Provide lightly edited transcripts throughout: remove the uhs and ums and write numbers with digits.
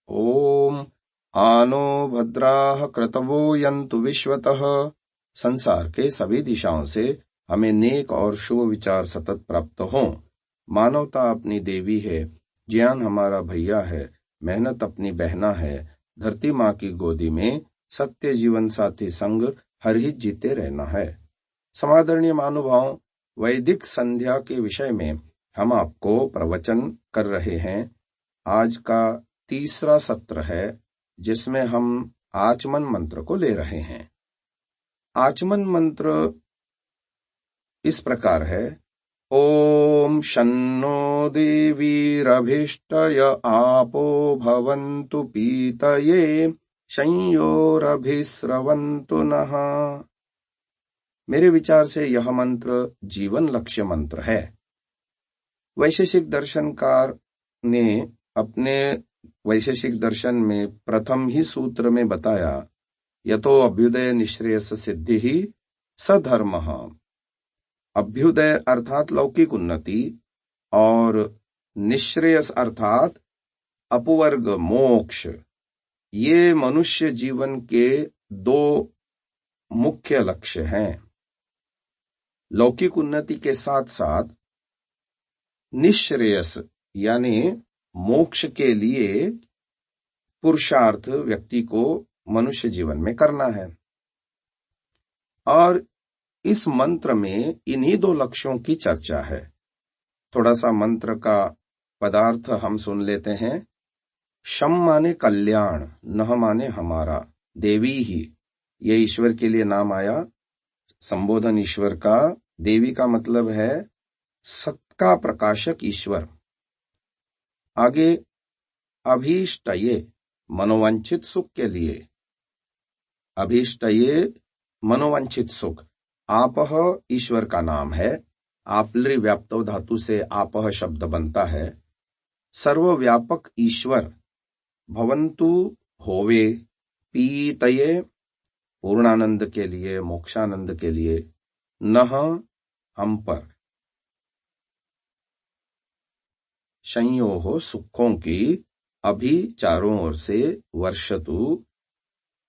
ओम आनो भद्राः क्रतवो यन्तु विश्वतः। संसार के सभी दिशाओं से हमें नेक और शुभ विचार सतत प्राप्त हों। मानवता अपनी देवी है, ज्ञान हमारा भैया है, मेहनत अपनी बहना है, धरती माँ की गोदी में सत्य जीवन साथी संग हरहित जीते रहना है। समादरणीय महानुभाव, वैदिक संध्या के विषय में हम आपको प्रवचन कर रहे हैं। आज का तीसरा सत्र है जिसमें हम आचमन मंत्र को ले रहे हैं। आचमन मंत्र इस प्रकार है। ओम शन्नो देवीरभिष्टय आपो भवन्तु पीतये संयोरभिस्रवन्तु नः। मेरे विचार से यह मंत्र जीवन लक्ष्य मंत्र है। वैशेषिक दर्शनकार ने अपने वैशेषिक दर्शन में प्रथम ही सूत्र में बताया, यतो अभ्युदय निःश्रेयस सिद्धि ही सधर्मः। अभ्युदय अर्थात लौकिक उन्नति और निःश्रेयस अर्थात अपवर्ग मोक्ष, ये मनुष्य जीवन के दो मुख्य लक्ष्य हैं। लौकिक उन्नति के साथ साथ निःश्रेयस यानी मोक्ष के लिए पुरुषार्थ व्यक्ति को मनुष्य जीवन में करना है। और इस मंत्र में इन्हीं दो लक्ष्यों की चर्चा है। थोड़ा सा मंत्र का पदार्थ हम सुन लेते हैं। शम माने कल्याण, नह माने हमारा, देवी ही, ये ईश्वर के लिए नाम आया। संबोधन ईश्वर का, देवी का मतलब है सत का प्रकाशक ईश्वर। आगे अभीष्टये, मनोवांछित सुख के लिए। अभीष्टये मनोवांछित सुख। आपह ईश्वर का नाम है। आपलि व्याप्तो धातु से आपह शब्द बनता है। सर्वव्यापक ईश्वर। भवन्तु होवे, पीतये पूर्णानंद के लिए, मोक्षानंद के लिए, नह हम पर, संयोग सुखों की अभी चारों ओर से वर्षतु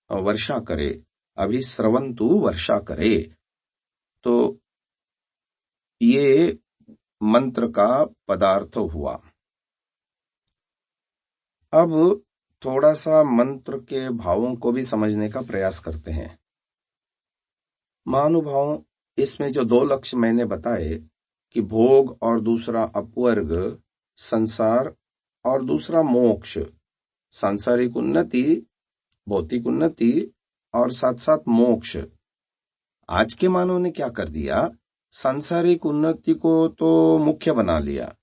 वर्षा करे, अभी स्रवंतु वर्षा करे। तो ये मंत्र का पदार्थ हुआ। अब थोड़ा सा मंत्र के भावों को भी समझने का प्रयास करते हैं। महानुभाव, इसमें जो दो लक्ष्य मैंने बताए कि भोग और दूसरा अपवर्ग संसार और दूसरा मोक्ष, सांसारिक उन्नति, भौतिक उन्नति और साथ साथ मोक्ष। आज के मानव ने क्या कर दिया, सांसारिक उन्नति को तो मुख्य बना लिया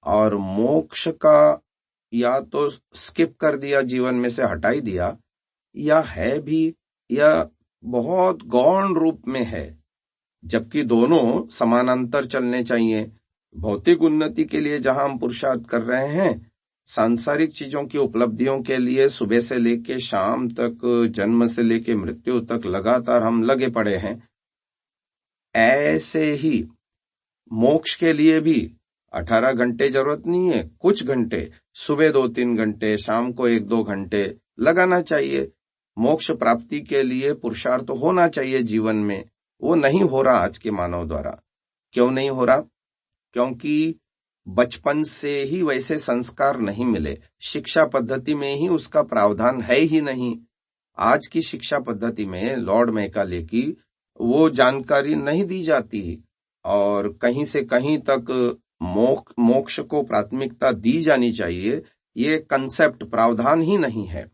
और मोक्ष का या तो स्किप कर दिया, जीवन में से हटाई दिया, या है भी या बहुत गौण रूप में है, जबकि दोनों समानांतर चलने चाहिए। भौतिक उन्नति के लिए जहां हम पुरुषार्थ कर रहे हैं, सांसारिक चीजों की उपलब्धियों के लिए सुबह से लेके शाम तक, जन्म से लेके मृत्यु तक लगातार हम लगे पड़े हैं। ऐसे ही मोक्ष के लिए भी 18 घंटे जरूरत नहीं है, कुछ घंटे, सुबह 2-3 घंटे, शाम को 1-2 घंटे लगाना चाहिए। मोक्ष प्राप्ति के लिए पुरुषार्थ तो होना चाहिए जीवन में। वो नहीं हो रहा आज के मानव द्वारा। क्यों नहीं हो रहा? क्योंकि बचपन से ही वैसे संस्कार नहीं मिले, शिक्षा पद्धति में ही उसका प्रावधान है ही नहीं। आज की शिक्षा पद्धति में लॉर्ड मैकाले की वो जानकारी नहीं दी जाती और कहीं से कहीं तक मोक्ष को प्राथमिकता दी जानी चाहिए, ये कंसेप्ट, प्रावधान ही नहीं है।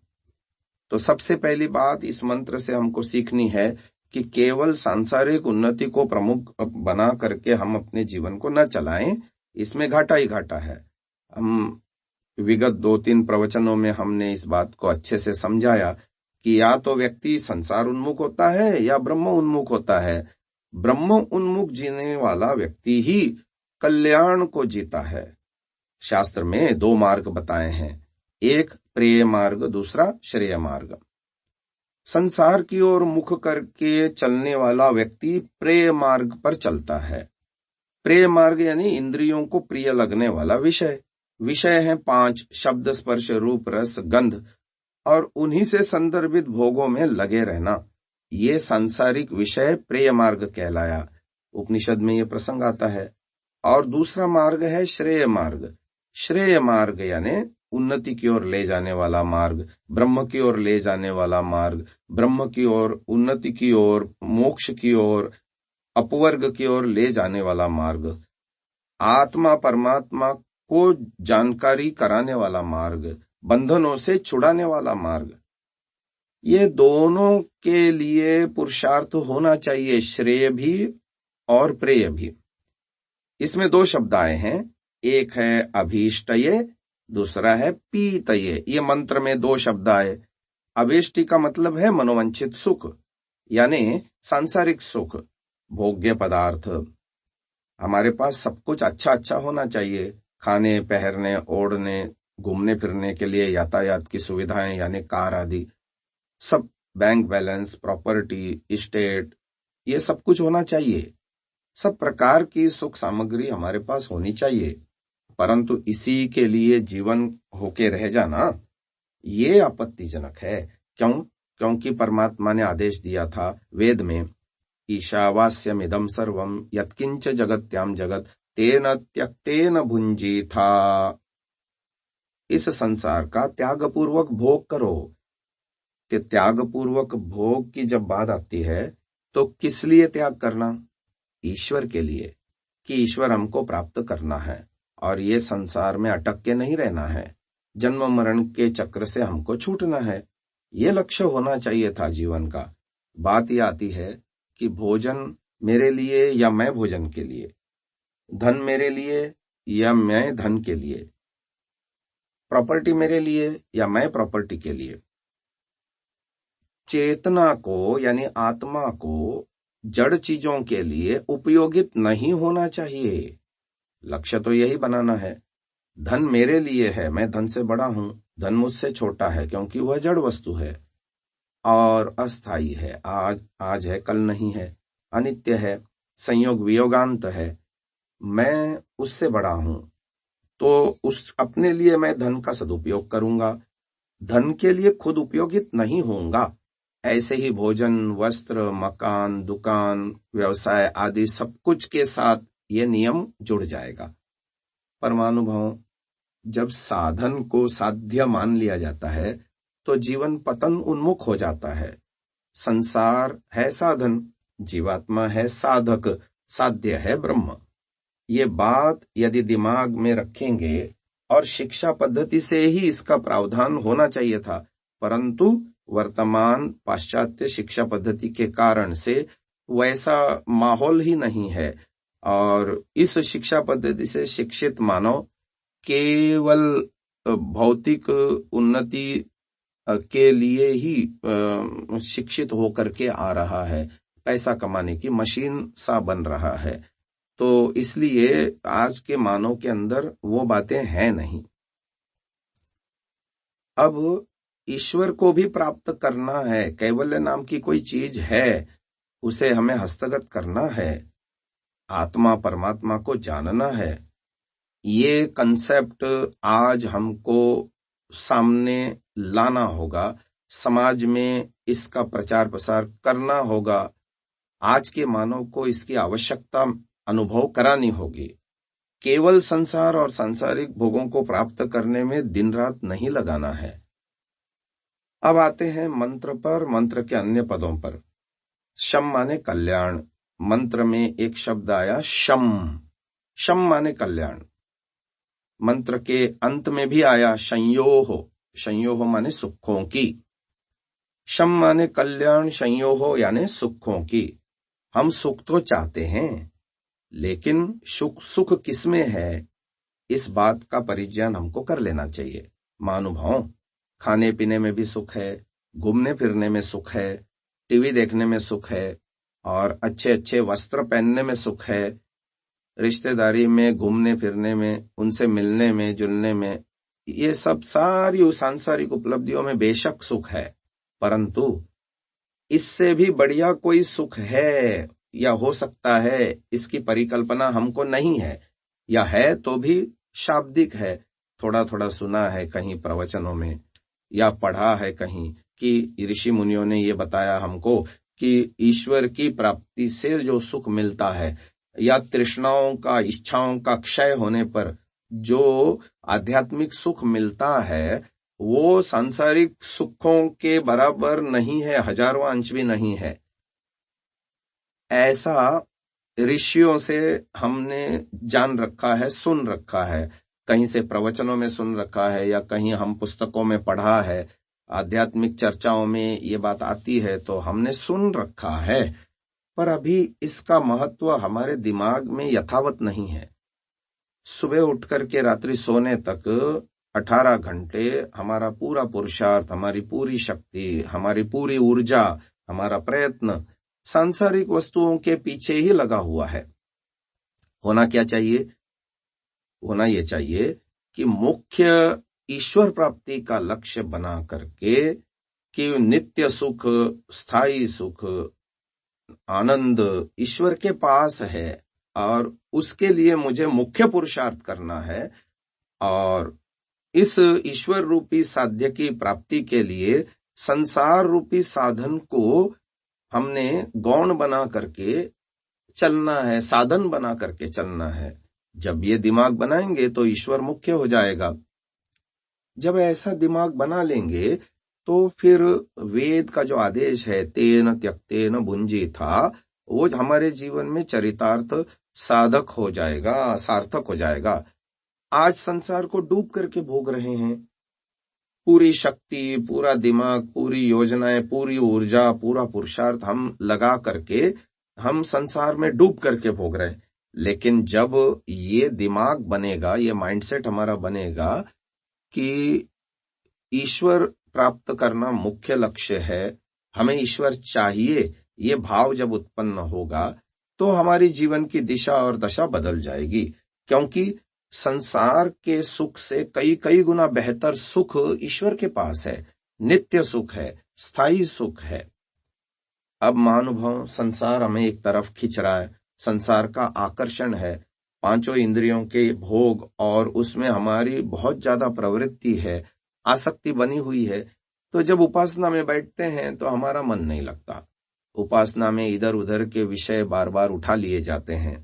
तो सबसे पहली बात इस मंत्र से हमको सीखनी है कि केवल सांसारिक उन्नति को प्रमुख बना करके हम अपने जीवन को न चलाएं, इसमें घाटा ही घाटा है। हम विगत 2-3 प्रवचनों में हमने इस बात को अच्छे से समझाया कि या तो व्यक्ति संसार उन्मुख होता है या ब्रह्म उन्मुख होता है। ब्रह्म उन्मुख जीने वाला व्यक्ति ही कल्याण को जीता है। शास्त्र में 2 मार्ग बताए हैं, एक प्रेय मार्ग, दूसरा श्रेय मार्ग। संसार की ओर मुख करके चलने वाला व्यक्ति प्रेय मार्ग पर चलता है। प्रेय मार्ग यानी इंद्रियों को प्रिय लगने वाला विषय, विषय हैं 5 शब्द स्पर्श रूप रस गंध और उन्हीं से संदर्भित भोगों में लगे रहना। ये सांसारिक विषय प्रेय मार्ग कहलाया। उपनिषद में ये प्रसंग आता है। और दूसरा मार्ग है श्रेय मार्ग। श्रेय मार्ग यानी उन्नति की ओर ले जाने वाला मार्ग, ब्रह्म की ओर ले जाने वाला मार्ग, ब्रह्म की ओर, उन्नति की ओर, मोक्ष की ओर, अपवर्ग की ओर ले जाने वाला मार्ग, आत्मा परमात्मा को जानकारी कराने वाला मार्ग, बंधनों से छुड़ाने वाला मार्ग। ये दोनों के लिए पुरुषार्थ होना चाहिए, श्रेय भी और प्रेय भी। इसमें 2 शब्द आए हैं, एक है अभीष्टये, दूसरा है पीतये। ये मंत्र में 2 शब्द आए। अभीष्टि का मतलब है मनोवांछित सुख, यानी सांसारिक सुख, भोग्य पदार्थ। हमारे पास सब कुछ अच्छा अच्छा होना चाहिए, खाने पहनने ओढ़ने घूमने फिरने के लिए यातायात की सुविधाएं यानी कार आदि, सब बैंक बैलेंस, प्रॉपर्टी, एस्टेट, ये सब कुछ होना चाहिए। सब प्रकार की सुख सामग्री हमारे पास होनी चाहिए, परंतु इसी के लिए जीवन होके रह जाना ये आपत्तिजनक है। क्योंकि परमात्मा ने आदेश दिया था वेद में, ईशावास्यमिदं सर्वं यत्किंच जगत्याम जगत तेन त्यक्तेन भुंजीथा। इस संसार का त्यागपूर्वक भोग करो। त्यागपूर्वक भोग की जब बात आती है तो किस लिए त्याग करना? ईश्वर के लिए, कि ईश्वर हमको प्राप्त करना है और ये संसार में अटक के नहीं रहना है, जन्म मरण के चक्र से हमको छूटना है। ये लक्ष्य होना चाहिए था जीवन का। बात यह आती है कि भोजन मेरे लिए या मैं भोजन के लिए, धन मेरे लिए या मैं धन के लिए, प्रॉपर्टी मेरे लिए या मैं प्रॉपर्टी के लिए। चेतना को यानी आत्मा को जड़ चीजों के लिए उपयोगित नहीं होना चाहिए। लक्ष्य तो यही बनाना है। धन मेरे लिए है, मैं धन से बड़ा हूं, धन मुझसे छोटा है क्योंकि वह जड़ वस्तु है और अस्थाई है, आज है कल नहीं है, अनित्य है, संयोग वियोगांत है। मैं उससे बड़ा हूं तो उस अपने लिए मैं धन का सदुपयोग करूंगा, धन के लिए खुद उपयोगित नहीं होऊंगा। ऐसे ही भोजन, वस्त्र, मकान, दुकान, व्यवसाय आदि सब कुछ के साथ ये नियम जुड़ जाएगा। परमानुभव, जब साधन को साध्य मान लिया जाता है तो जीवन पतन उन्मुख हो जाता है। संसार है साधन, जीवात्मा है साधक, साध्य है ब्रह्म। ये बात यदि दिमाग में रखेंगे, और शिक्षा पद्धति से ही इसका प्रावधान होना चाहिए था, परंतु वर्तमान पाश्चात्य शिक्षा पद्धति के कारण से वैसा माहौल ही नहीं है और इस शिक्षा पद्धति से शिक्षित मानव केवल भौतिक उन्नति के लिए ही शिक्षित होकर के आ रहा है, पैसा कमाने की मशीन सा बन रहा है। तो इसलिए आज के मानव के अंदर वो बातें हैं नहीं। अब ईश्वर को भी प्राप्त करना है, कैवल्य नाम की कोई चीज है, उसे हमें हस्तगत करना है, आत्मा परमात्मा को जानना है। ये कंसेप्ट आज हमको सामने लाना होगा, समाज में इसका प्रचार प्रसार करना होगा। आज के मानव को इसकी आवश्यकता अनुभव करानी होगी। केवल संसार और सांसारिक भोगों को प्राप्त करने में दिन रात नहीं लगाना है। अब आते हैं मंत्र पर, मंत्र के अन्य पदों पर। शम माने कल्याण। मंत्र में एक शब्द आया शम, शम माने कल्याण। मंत्र के अंत में भी आया संयोह, संयोह माने सुखों की। शम माने कल्याण, संयोह यानी सुखों की। हम सुख तो चाहते हैं, लेकिन सुख किसमें है, इस बात का परिज्ञान हमको कर लेना चाहिए। महानुभाव, खाने पीने में भी सुख है, घूमने फिरने में सुख है, टीवी देखने में सुख है और अच्छे अच्छे वस्त्र पहनने में सुख है, रिश्तेदारी में घूमने फिरने में, उनसे मिलने में जुलने में, ये सब सारी सांसारिक उपलब्धियों में बेशक सुख है, परंतु इससे भी बढ़िया कोई सुख है या हो सकता है, इसकी परिकल्पना हमको नहीं है, या है तो भी शाब्दिक है। थोड़ा थोड़ा सुना है कहीं प्रवचनों में या पढ़ा है कहीं कि ऋषि मुनियों ने ये बताया हमको कि ईश्वर की प्राप्ति से जो सुख मिलता है या तृष्णाओं का, इच्छाओं का क्षय होने पर जो आध्यात्मिक सुख मिलता है वो सांसारिक सुखों के बराबर नहीं है, हजारों अंश भी नहीं है। ऐसा ऋषियों से हमने जान रखा है, सुन रखा है, कहीं से प्रवचनों में सुन रखा है या कहीं हम पुस्तकों में पढ़ा है, आध्यात्मिक चर्चाओं में ये बात आती है तो हमने सुन रखा है, पर अभी इसका महत्व हमारे दिमाग में यथावत नहीं है। सुबह उठकर के रात्रि सोने तक 18 घंटे हमारा पूरा पुरुषार्थ, हमारी पूरी शक्ति, हमारी पूरी ऊर्जा, हमारा प्रयत्न सांसारिक वस्तुओं के पीछे ही लगा हुआ है। होना क्या चाहिए? होना ये चाहिए कि मुख्य ईश्वर प्राप्ति का लक्ष्य बना करके कि नित्य सुख, स्थायी सुख, आनंद ईश्वर के पास है और उसके लिए मुझे मुख्य पुरुषार्थ करना है और इस ईश्वर रूपी साध्य की प्राप्ति के लिए संसार रूपी साधन को हमने गौण बना करके चलना है, साधन बना करके चलना है। जब ये दिमाग बनाएंगे तो ईश्वर मुख्य हो जाएगा। जब ऐसा दिमाग बना लेंगे तो फिर वेद का जो आदेश है तेन त्यक्तेन भुंजी था, वो हमारे जीवन में चरितार्थ साधक हो जाएगा, सार्थक हो जाएगा। आज संसार को डूब करके भोग रहे हैं, पूरी शक्ति, पूरा दिमाग, पूरी योजनाएं, पूरी ऊर्जा, पूरा पुरुषार्थ हम लगा करके हम संसार में डूब करके भोग रहे हैं। लेकिन जब ये दिमाग बनेगा, ये माइंडसेट हमारा बनेगा कि ईश्वर प्राप्त करना मुख्य लक्ष्य है, हमें ईश्वर चाहिए, ये भाव जब उत्पन्न होगा तो हमारी जीवन की दिशा और दशा बदल जाएगी। क्योंकि संसार के सुख से कई कई गुना बेहतर सुख ईश्वर के पास है, नित्य सुख है, स्थायी सुख है। अब महानुभाव, संसार हमें एक तरफ खींच रहा है, संसार का आकर्षण है, पांचों इंद्रियों के भोग और उसमें हमारी बहुत ज्यादा प्रवृत्ति है, आसक्ति बनी हुई है। तो जब उपासना में बैठते हैं तो हमारा मन नहीं लगता। उपासना में इधर उधर के विषय बार बार उठा लिए जाते हैं।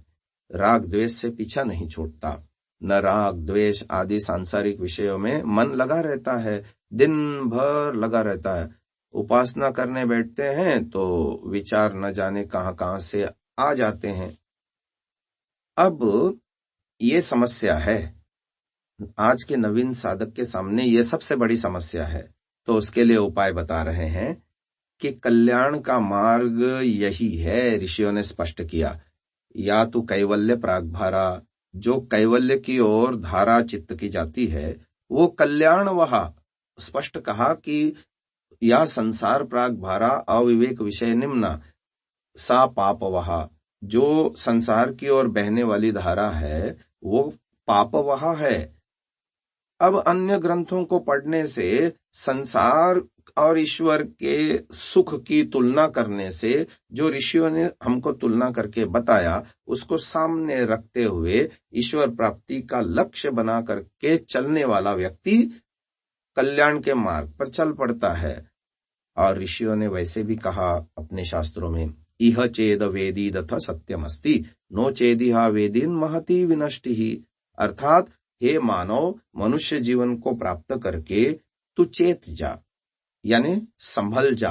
राग द्वेष से पीछा नहीं छूटता। न राग द्वेष आदि सांसारिक विषयों में मन लगा रहता है, दिन भर लगा रहता है। उपासना करने बैठते हैं तो विचार न जाने कहां कहां से आ जाते हैं। अब ये समस्या है, आज के नवीन साधक के सामने ये सबसे बड़ी समस्या है। तो उसके लिए उपाय बता रहे हैं कि कल्याण का मार्ग यही है, ऋषियों ने स्पष्ट किया। या तो कैवल्य प्रागभारा, जो कैवल्य की ओर धारा चित्त की जाती है, वो कल्याण वहा। स्पष्ट कहा कि या संसार प्रागभारा अविवेक विषय निम्ना, सा पाप वहा। जो संसार की ओर बहने वाली धारा है वो पाप वहा है। अब अन्य ग्रंथों को पढ़ने से, संसार और ईश्वर के सुख की तुलना करने से, जो ऋषियों ने हमको तुलना करके बताया उसको सामने रखते हुए ईश्वर प्राप्ति का लक्ष्य बना करके चलने वाला व्यक्ति कल्याण के मार्ग पर चल पड़ता है। और ऋषियों ने वैसे भी कहा अपने शास्त्रों में, इह चेद वेदी दथ सत्यमस्ति, नो चेदिहा वेदीन महती विनष्टि। अर्थात हे मानव, मनुष्य जीवन को प्राप्त करके तू चेत जा, यानी संभल जा,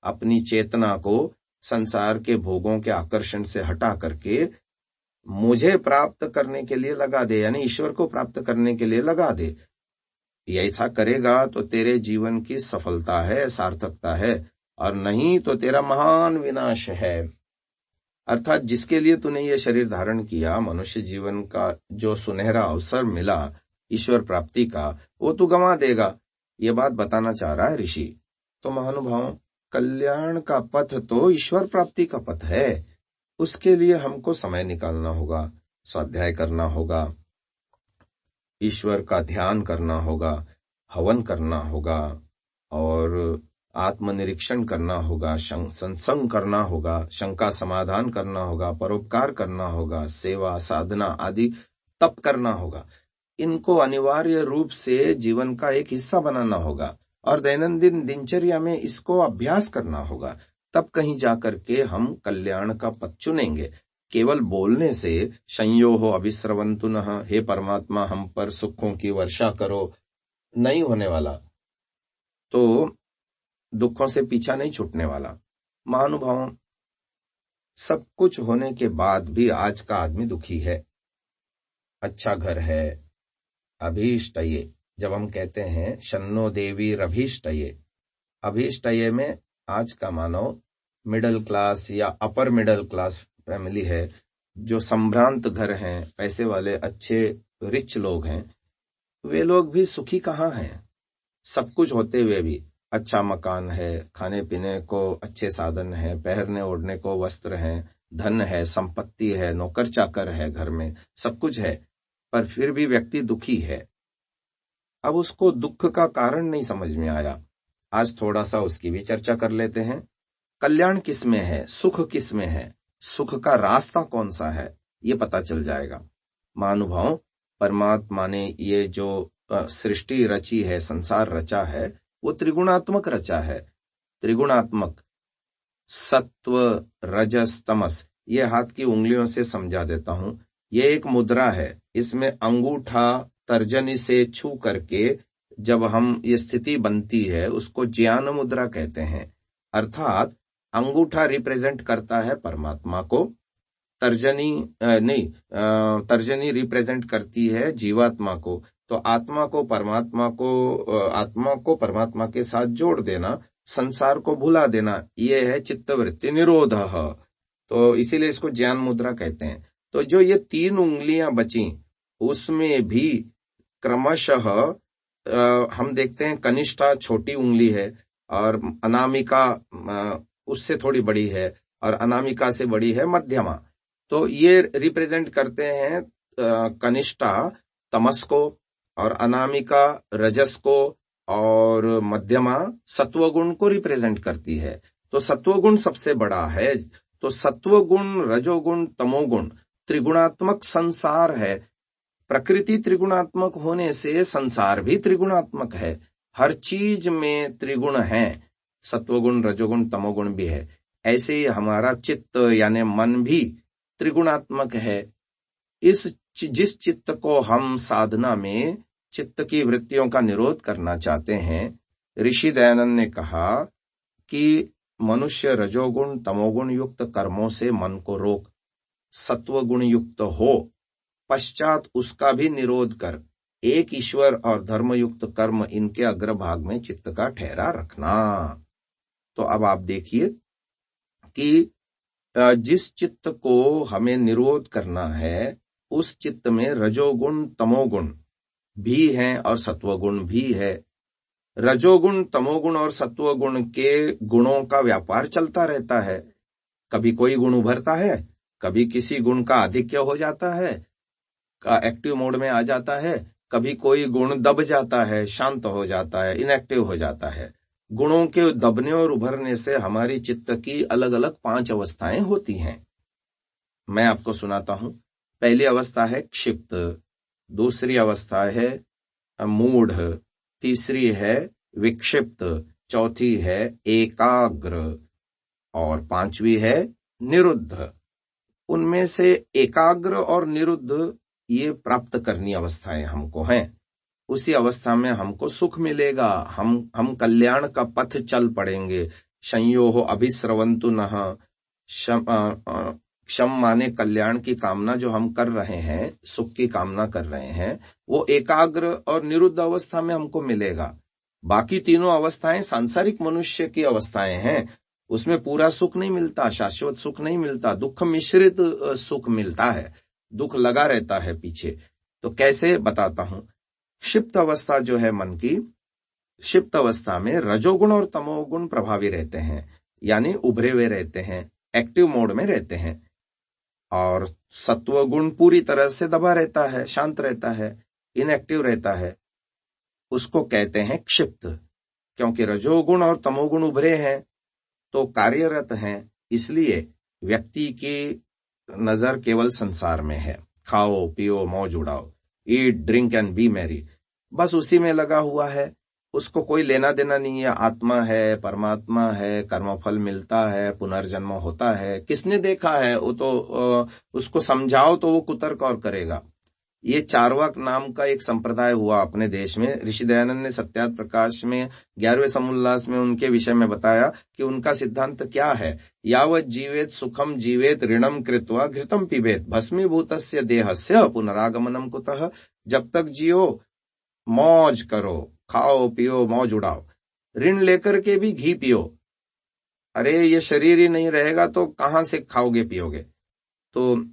अपनी चेतना को संसार के भोगों के आकर्षण से हटा करके मुझे प्राप्त करने के लिए लगा दे, यानी ईश्वर को प्राप्त करने के लिए लगा दे। ऐसा करेगा तो तेरे जीवन की सफलता है, सार्थकता है, और नहीं तो तेरा महान विनाश है। अर्थात जिसके लिए तूने ये शरीर धारण किया, मनुष्य जीवन का जो सुनहरा अवसर मिला ईश्वर प्राप्ति का, वो तू गंवा देगा। ये बात बताना चाह रहा है ऋषि। तो महानुभाव, कल्याण का पथ तो ईश्वर प्राप्ति का पथ है। उसके लिए हमको समय निकालना होगा, स्वाध्याय करना होगा, ईश्वर का ध्यान करना होगा, हवन करना होगा और आत्मनिरीक्षण करना होगा, सत्संग करना होगा, शंका समाधान करना होगा, परोपकार करना होगा, सेवा साधना आदि तप करना होगा। इनको अनिवार्य रूप से जीवन का एक हिस्सा बनाना होगा और दैनंदिन दिनचर्या में इसको अभ्यास करना होगा। तब कहीं जाकर के हम कल्याण का पथ चुनेंगे। केवल बोलने से संयो हो अभिस्रवंतु नः, हे परमात्मा हम पर सुखों की वर्षा करो, नहीं होने वाला। तो दुखों से पीछा नहीं छूटने वाला। महानुभावों, सब कुछ होने के बाद भी आज का आदमी दुखी है। अच्छा घर है, अभीष्टये, जब हम कहते हैं शन्नो देवी रभीष्टये, अभीष्टये में आज का मानव मिडिल क्लास या अपर मिडिल क्लास फैमिली है, जो संभ्रांत घर हैं, पैसे वाले अच्छे रिच लोग हैं, वे लोग भी सुखी कहाँ हैं? सब कुछ होते हुए भी अच्छा मकान है, खाने पीने को अच्छे साधन है, पहनने ओढ़ने को वस्त्र हैं, धन है, संपत्ति है, नौकर चाकर है, घर में सब कुछ है, पर फिर भी व्यक्ति दुखी है। अब उसको दुख का कारण नहीं समझ में आया। आज थोड़ा सा उसकी भी चर्चा कर लेते हैं। कल्याण किस में है, सुख किस में है, सुख का रास्ता कौन सा है, ये पता चल जाएगा। महानुभाव, परमात्मा ने ये जो सृष्टि रची है, संसार रचा है, वो त्रिगुणात्मक रचा है। त्रिगुणात्मक, सत्व रजस तमस। ये हाथ की उंगलियों से समझा देता हूं। ये एक मुद्रा है, इसमें अंगूठा तर्जनी से छू करके जब हम ये स्थिति बनती है, उसको ज्ञान मुद्रा कहते हैं। अर्थात अंगूठा रिप्रेजेंट करता है परमात्मा को, तर्जनी रिप्रेजेंट करती है जीवात्मा को। तो आत्मा को परमात्मा के साथ जोड़ देना, संसार को भुला देना, ये है चित्तवृत्ति निरोधः। तो इसीलिए इसको ज्ञान मुद्रा कहते हैं। तो जो ये 3 उंगलियां बची, उसमें भी क्रमशः हम देखते हैं कनिष्ठा छोटी उंगली है और अनामिका उससे थोड़ी बड़ी है और अनामिका से बड़ी है मध्यमा। तो ये रिप्रेजेंट करते हैं कनिष्ठा तमस को और अनामिका रजस को और मध्यमा सत्वगुण को रिप्रेजेंट करती है। तो सत्वगुण सबसे बड़ा है। तो सत्वगुण, रजोगुण, तमोगुण त्रिगुणात्मक संसार है। प्रकृति त्रिगुणात्मक होने से संसार भी त्रिगुणात्मक है। हर चीज में त्रिगुण है, सत्वगुण, रजोगुण, तमोगुण भी है। ऐसे ही हमारा चित्त यानी मन भी त्रिगुणात्मक है। जिस चित्त को हम साधना में चित्त की वृत्तियों का निरोध करना चाहते हैं, ऋषि दयानंद ने कहा कि मनुष्य रजोगुण तमोगुण युक्त कर्मों से मन को रोक, सत्वगुण युक्त हो, पश्चात उसका भी निरोध कर, एक ईश्वर और धर्मयुक्त कर्म इनके अग्रभाग में चित्त का ठहरा रखना। तो अब आप देखिए कि जिस चित्त को हमें निरोध करना है, उस चित्त में रजोगुण तमोगुण भी हैं और सत्वगुण भी है। रजोगुण तमोगुण और सत्वगुण के गुणों का व्यापार चलता रहता है। कभी कोई गुण उभरता है, कभी किसी गुण का आधिक्य हो जाता है, एक्टिव मोड में आ जाता है, कभी कोई गुण दब जाता है, शांत हो जाता है, इनएक्टिव हो जाता है। गुणों के दबने और उभरने से हमारी चित्त की अलग अलग 5 अवस्थाएं होती हैं। मैं आपको सुनाता हूं। पहली अवस्था है क्षिप्त, दूसरी अवस्था है मूढ़, तीसरी है विक्षिप्त, चौथी है एकाग्र और 5वीं है निरुद्ध। उनमें से एकाग्र और निरुद्ध ये प्राप्त करनी अवस्थाएं हमको हैं। उसी अवस्था में हमको सुख मिलेगा, हम कल्याण का पथ चल पड़ेंगे। संयोहो अभिस्रवंतु नः, क्षम माने कल्याण की कामना जो हम कर रहे हैं, सुख की कामना कर रहे हैं, वो एकाग्र और निरुद्ध अवस्था में हमको मिलेगा। बाकी तीनों अवस्थाएं सांसारिक मनुष्य की अवस्थाएं हैं, उसमें पूरा सुख नहीं मिलता, शाश्वत सुख नहीं मिलता, दुख मिश्रित सुख मिलता है, दुख लगा रहता है पीछे। तो कैसे बताता हूं। क्षिप्त अवस्था जो है मन की, क्षिप्त अवस्था में रजोगुण और तमोगुण प्रभावी रहते हैं, यानी उभरे हुए रहते हैं, एक्टिव मोड में रहते हैं, और सत्वगुण पूरी तरह से दबा रहता है, शांत रहता है, इनएक्टिव रहता है। उसको कहते हैं क्षिप्त। क्योंकि रजोगुण और तमोगुण उभरे हैं तो कार्यरत हैं, इसलिए व्यक्ति की नजर केवल संसार में है, खाओ पियो मौज उड़ाओ। Eat drink and B Mary, बस उसी में लगा हुआ है। उसको कोई लेना देना नहीं है, आत्मा है, परमात्मा है, कर्मफल मिलता है, पुनर्जन्म होता है, किसने देखा है? वो तो उसको समझाओ तो वो कुतर्क और करेगा। ये चार्वाक नाम का एक संप्रदाय हुआ अपने देश में। ऋषि दयानंद ने सत्यार्थ प्रकाश में 11वें समोल्लास में उनके विषय में बताया कि उनका सिद्धांत क्या है। यावत जीवेत सुखम जीवेत ऋणम कृत्वा घृतम पिबेत भस्मीभूतस्य देहस्य पुनरागमनम कुतः। जब तक जियो मौज करो, खाओ पियो मौज उड़ाओ, ऋण लेकर के भी घी पियो। अरे ये शरीर ही नहीं रहेगा तो कहां से खाओगे पियोगे? तो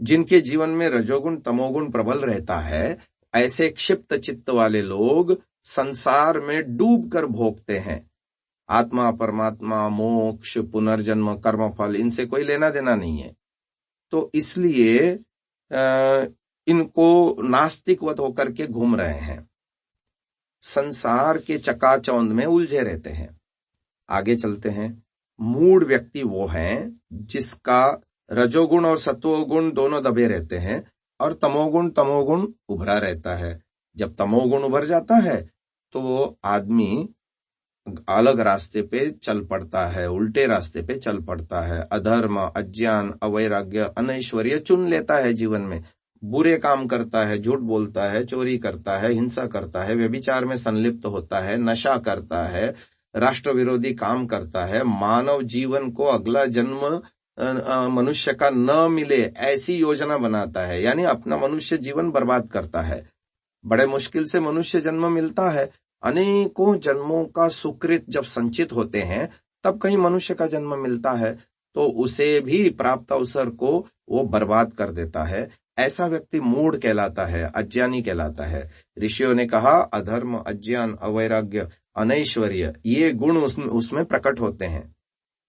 जिनके जीवन में रजोगुण तमोगुण प्रबल रहता है, ऐसे क्षिप्त चित्त वाले लोग संसार में डूब कर भोगते हैं। आत्मा परमात्मा मोक्ष पुनर्जन्म कर्मफल इनसे कोई लेना देना नहीं है। तो इसलिए इनको नास्तिकवत होकर के घूम रहे हैं, संसार के चकाचौंध में उलझे रहते हैं। आगे चलते हैं। मूढ़ व्यक्ति वो हैं जिसका रजोगुण और सत्वगुण दोनों दबे रहते हैं और तमोगुण उभरा रहता है। जब तमोगुण उभर जाता है तो वो आदमी अलग रास्ते पे चल पड़ता है, उल्टे रास्ते पे चल पड़ता है। अधर्म, अज्ञान, अवैराग्य, अनैश्वर्य चुन लेता है जीवन में। बुरे काम करता है, झूठ बोलता है, चोरी करता है, हिंसा करता है, व्यभिचार में संलिप्त होता है, नशा करता है, राष्ट्र विरोधी काम करता है। मानव जीवन को अगला जन्म मनुष्य का न मिले ऐसी योजना बनाता है, यानी अपना मनुष्य जीवन बर्बाद करता है। बड़े मुश्किल से मनुष्य जन्म मिलता है। अनेकों जन्मों का सुकृत जब संचित होते हैं तब कहीं मनुष्य का जन्म मिलता है, तो उसे भी प्राप्त अवसर को वो बर्बाद कर देता है। ऐसा व्यक्ति मूढ़ कहलाता है, अज्ञानी कहलाता है। ऋषियों ने कहा अधर्म, अज्ञान, अवैराग्य, अनैश्वर्य ये गुण उसमें प्रकट होते हैं।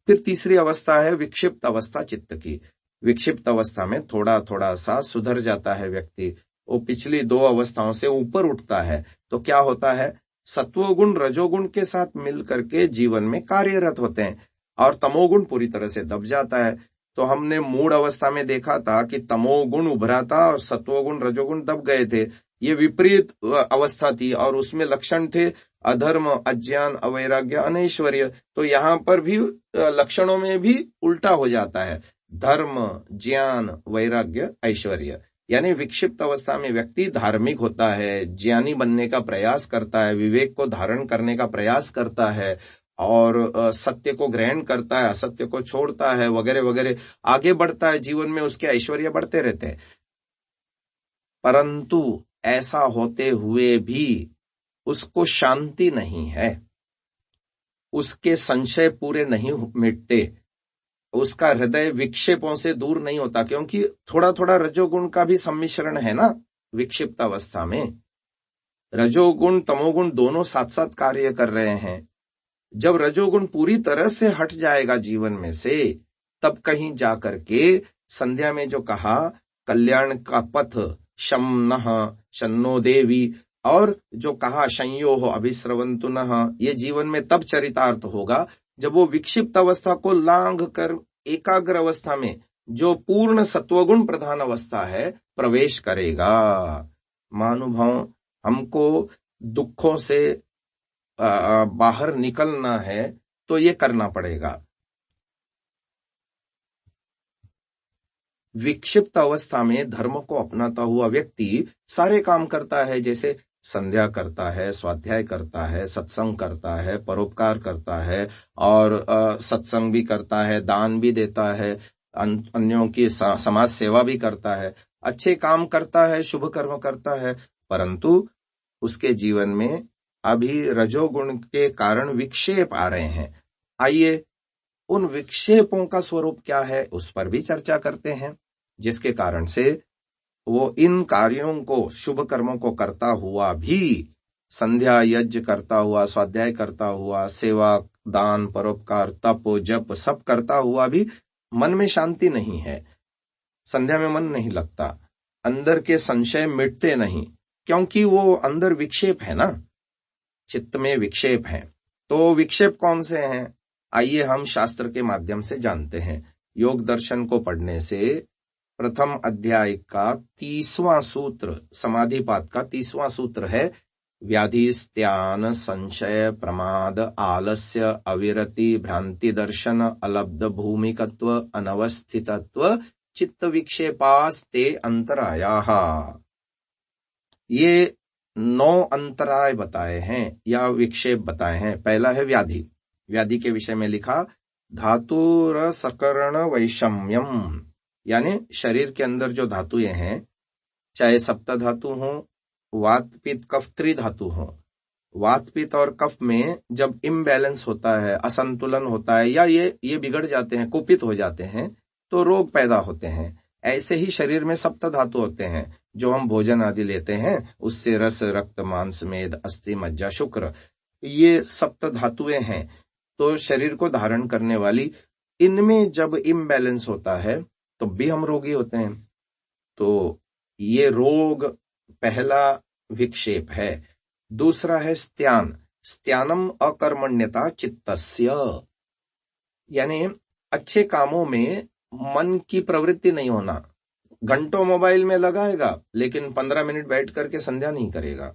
फिर तीसरी अवस्था है विक्षिप्त अवस्था चित्त की। विक्षिप्त अवस्था में थोड़ा थोड़ा सा सुधर जाता है व्यक्ति, वो पिछली दो अवस्थाओं से ऊपर उठता है। तो क्या होता है? सत्वगुण रजोगुण के साथ मिल करके जीवन में कार्यरत होते हैं और तमोगुण पूरी तरह से दब जाता है। तो हमने मूढ़ अवस्था में देखा था कि तमोगुण उभरा था और सत्वगुण रजोगुण दब गए थे। ये विपरीत अवस्था थी और उसमें लक्षण थे अधर्म, अज्ञान, अवैराग्य, अनैश्वर्य। तो यहाँ पर भी लक्षणों में भी उल्टा हो जाता है, धर्म, ज्ञान, वैराग्य, ऐश्वर्य। यानी विक्षिप्त अवस्था में व्यक्ति धार्मिक होता है, ज्ञानी बनने का प्रयास करता है, विवेक को धारण करने का प्रयास करता है और सत्य को ग्रहण करता है, असत्य को छोड़ता है, वगैरह वगैरह आगे बढ़ता है। जीवन में उसके ऐश्वर्य बढ़ते रहते हैं। परंतु ऐसा होते हुए भी उसको शांति नहीं है, उसके संशय पूरे नहीं मिटते, उसका हृदय विक्षेपों से दूर नहीं होता, क्योंकि थोड़ा थोड़ा रजोगुण का भी सम्मिश्रण है ना। विक्षिप्त अवस्था में रजोगुण तमोगुण दोनों साथ साथ कार्य कर रहे हैं। जब रजोगुण पूरी तरह से हट जाएगा जीवन में से, तब कहीं जाकर के संध्या में जो कहा कल्याण का पथ शम नः शन्नो देवी, और जो कहा संयो हो अभिस्रवंतु नः, ये जीवन में तब चरितार्थ होगा जब वो विक्षिप्त अवस्था को लांघ कर एकाग्र अवस्था में, जो पूर्ण सत्वगुण प्रधान अवस्था है, प्रवेश करेगा। महानुभाव, हमको दुखों से बाहर निकलना है तो ये करना पड़ेगा। विक्षिप्त अवस्था में धर्म को अपनाता हुआ व्यक्ति सारे काम करता है, जैसे संध्या करता है, स्वाध्याय करता है, सत्संग करता है, परोपकार करता है और सत्संग भी करता है, दान भी देता है, अन्यों की समाज सेवा भी करता है, अच्छे काम करता है, शुभ कर्म करता है। परंतु उसके जीवन में अभी रजोगुण के कारण विक्षेप आ रहे हैं। आइए उन विक्षेपों का स्वरूप क्या है उस पर भी चर्चा करते हैं, जिसके कारण से वो इन कार्यों को, शुभ कर्मों को करता हुआ भी, संध्या यज्ञ करता हुआ, स्वाध्याय करता हुआ, सेवा दान परोपकार तप जप सब करता हुआ भी मन में शांति नहीं है, संध्या में मन नहीं लगता, अंदर के संशय मिटते नहीं, क्योंकि वो अंदर विक्षेप है ना, चित्त में विक्षेप है। तो विक्षेप कौन से हैं? आइए हम शास्त्र के माध्यम से जानते हैं। योग दर्शन को पढ़ने से प्रथम अध्याय का 30वां सूत्र, समाधिपात का 30वां सूत्र है, व्याधि, स्त्यान, संशय, प्रमाद, आलस्य, अविरति, भ्रांति दर्शन, अलब्ध भूमिकत्व, अनवस्थितत्व, चित्त विक्षेपास्ते अंतरायाः। ये 9 अंतराय बताए हैं या विक्षेप बताए हैं। पहला है व्याधि। व्याधि के विषय में लिखा, धातुरसकर्ण वैषम्यम, यानी शरीर के अंदर जो धातुएं हैं, चाहे सप्त धातु हो, वात पित्त कफ त्रिधातु हो, वात पित्त और कफ में जब इम्बैलेंस होता है, असंतुलन होता है, या ये बिगड़ जाते हैं, कुपित हो जाते हैं, तो रोग पैदा होते हैं। ऐसे ही शरीर में सप्त धातु होते हैं, जो हम भोजन आदि लेते हैं, उससे रस, रक्त, मांस, मेद, अस्थि, मज्जा, शुक्र, ये सप्त धातुएं हैं, तो शरीर को धारण करने वाली। इनमें जब इम्बैलेंस होता है तो भी हम रोगी होते हैं। तो ये रोग पहला विक्षेप है। दूसरा है स्त्यान। स्त्यानम अकर्मण्यता चित्तस्य, यानी अच्छे कामों में मन की प्रवृत्ति नहीं होना। घंटों मोबाइल में लगाएगा, लेकिन 15 मिनट बैठ करके संध्या नहीं करेगा,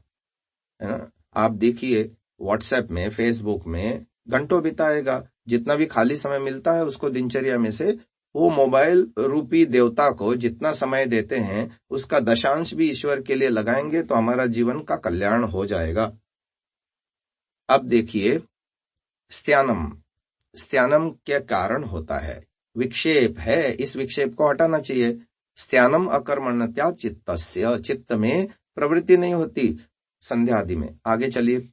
है ना। आप देखिए, व्हाट्सएप में, फेसबुक में घंटों बिताएगा। जितना भी खाली समय मिलता है उसको दिनचर्या में से वो मोबाइल रूपी देवता को जितना समय देते हैं, उसका दशांश भी ईश्वर के लिए लगाएंगे तो हमारा जीवन का कल्याण हो जाएगा। अब देखिए, स्त्यानम। स्त्यानम के कारण होता है, विक्षेप है, इस विक्षेप को हटाना चाहिए। स्त्यानम अकर्मण्यता चित्तस्य, चित्त में प्रवृत्ति नहीं होती संध्या आदि में। आगे चलिए,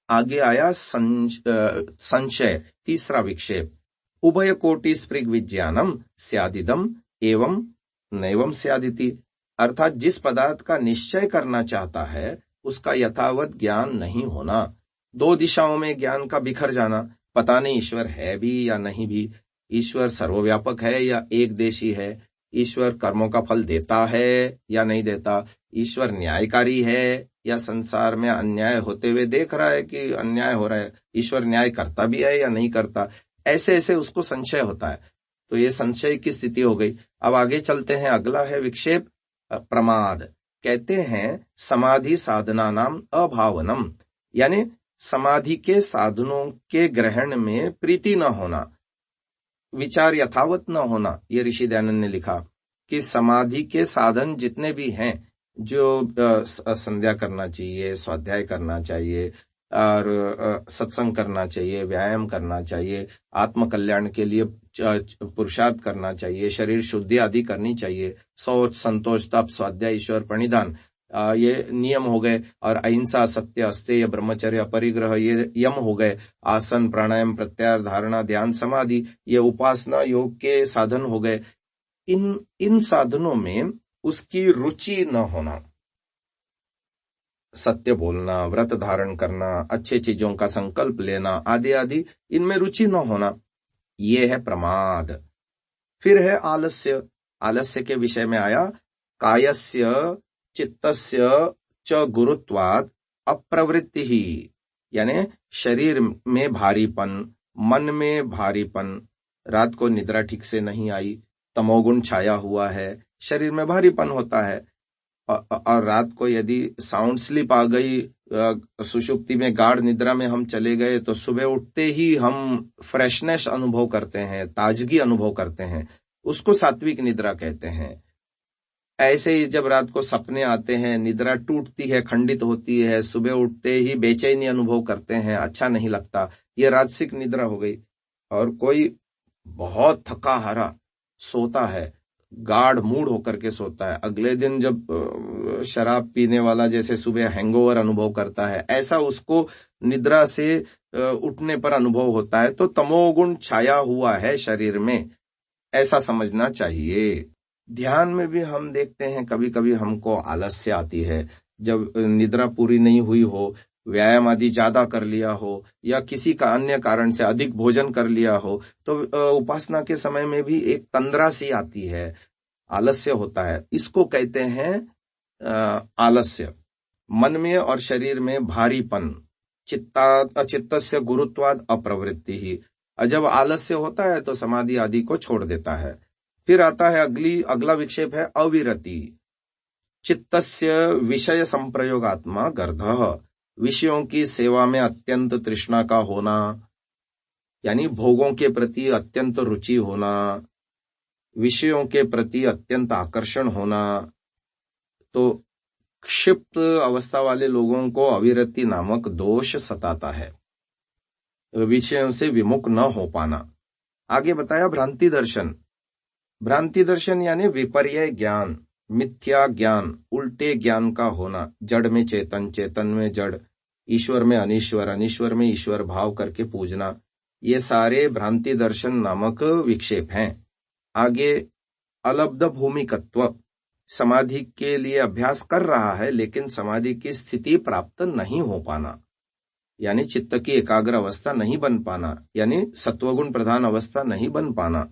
आगे आया संशय, तीसरा विक्षेप। उभय कोटि स्पृग विज्ञानम स्यादिदम एवं नैवम स्यादिति, अर्थात जिस पदार्थ का निश्चय करना चाहता है उसका यथावत ज्ञान नहीं होना। 2 दिशाओं में ज्ञान का बिखर जाना, पता नहीं ईश्वर है भी या नहीं भी, ईश्वर सर्वव्यापक है या एक देशी है, ईश्वर कर्मों का फल देता है या नहीं देता, ईश्वर न्यायकारी है या संसार में अन्याय होते हुए देख रहा है कि अन्याय हो रहा है, ईश्वर न्याय करता भी है या नहीं करता, ऐसे ऐसे उसको संशय होता है। तो ये संशय की स्थिति हो गई। अब आगे चलते हैं, अगला है विक्षेप प्रमाद। कहते हैं समाधि साधना नाम अभावनम, यानी समाधि के साधनों के ग्रहण में प्रीति न होना, विचार यथावत न होना। ये ऋषि दयानंद ने लिखा कि समाधि के साधन जितने भी हैं, जो संध्या करना चाहिए, स्वाध्याय करना चाहिए, और सत्संग करना चाहिए, व्यायाम करना चाहिए, आत्म कल्याण के लिए पुरुषार्थ करना चाहिए, शरीर शुद्धि आदि करनी चाहिए, शौच, संतोष, तप, स्वाध्याय, ईश्वर प्रणिधान, ये नियम हो गए, और अहिंसा, सत्य, अस्तेय, ब्रह्मचर्य, अपरिग्रह, ये यम हो गए। आसन, प्राणायाम, प्रत्याहार, धारणा, ध्यान, समाधि, ये उपासना योग के साधन हो गए। इन साधनों में उसकी रुचि न होना, सत्य बोलना, व्रत धारण करना, अच्छे चीजों का संकल्प लेना, आदि आदि, इनमें रुचि न होना, ये है प्रमाद। फिर है आलस्य। आलस्य के विषय में आया, कायस्य चित्तस्य च गुरुत्वात् अप्रवृत्ति ही, यानी शरीर में भारीपन, मन में भारीपन, रात को निद्रा ठीक से नहीं आई, तमोगुण छाया हुआ है, शरीर में भारीपन होता है, और रात को यदि साउंड स्लीप आ गई, सुषुप्ति में, गाढ़ निद्रा में हम चले गए, तो सुबह उठते ही हम फ्रेशनेस अनुभव करते हैं, ताजगी अनुभव करते हैं, उसको सात्विक निद्रा कहते हैं। ऐसे ही जब रात को सपने आते हैं, निद्रा टूटती है, खंडित होती है, सुबह उठते ही बेचैनी अनुभव करते हैं, अच्छा नहीं लगता, ये राजसिक निद्रा हो गई। और कोई बहुत थका हारा सोता है, गाढ़ मूड होकर के सोता है, अगले दिन जब शराब पीने वाला जैसे सुबह हैंगओवर अनुभव करता है, ऐसा उसको निद्रा से उठने पर अनुभव होता है। तो तमोगुण छाया हुआ है शरीर में, ऐसा समझना चाहिए। ध्यान में भी हम देखते हैं कभी कभी हमको आलस्य आती है, जब निद्रा पूरी नहीं हुई हो, व्यायाम आदि ज्यादा कर लिया हो, या किसी का अन्य कारण से अधिक भोजन कर लिया हो, तो उपासना के समय में भी एक तंद्रा सी आती है, आलस्य होता है। इसको कहते हैं आलस्य। मन में और शरीर में भारीपन, चित्तस्य गुरुत्वाद अप्रवृत्ति ही। जब आलस्य होता है तो समाधि आदि को छोड़ देता है। फिर आता है अगला विक्षेप है अविरति। चित्तस्य विषय संप्रयोगात्मा गर्धः, विषयों की सेवा में अत्यंत तृष्णा का होना, यानी भोगों के प्रति अत्यंत रुचि होना, विषयों के प्रति अत्यंत आकर्षण होना। तो क्षिप्त अवस्था वाले लोगों को अविरति नामक दोष सताता है, विषयों से विमुख न हो पाना। आगे बताया भ्रांति दर्शन। भ्रांति दर्शन यानी विपर्य ज्ञान, मिथ्या ज्ञान, उल्टे ज्ञान का होना। जड़ में चेतन, चेतन में जड़, ईश्वर में अनीश्वर, अनीश्वर में ईश्वर भाव करके पूजना, ये सारे भ्रांति दर्शन नामक विक्षेप हैं। आगे अलब्ध भूमिकत्व, समाधि के लिए अभ्यास कर रहा है लेकिन समाधि की स्थिति प्राप्त नहीं हो पाना, यानी चित्त की एकाग्र अवस्था नहीं बन पाना, यानी सत्वगुण प्रधान अवस्था नहीं बन पाना,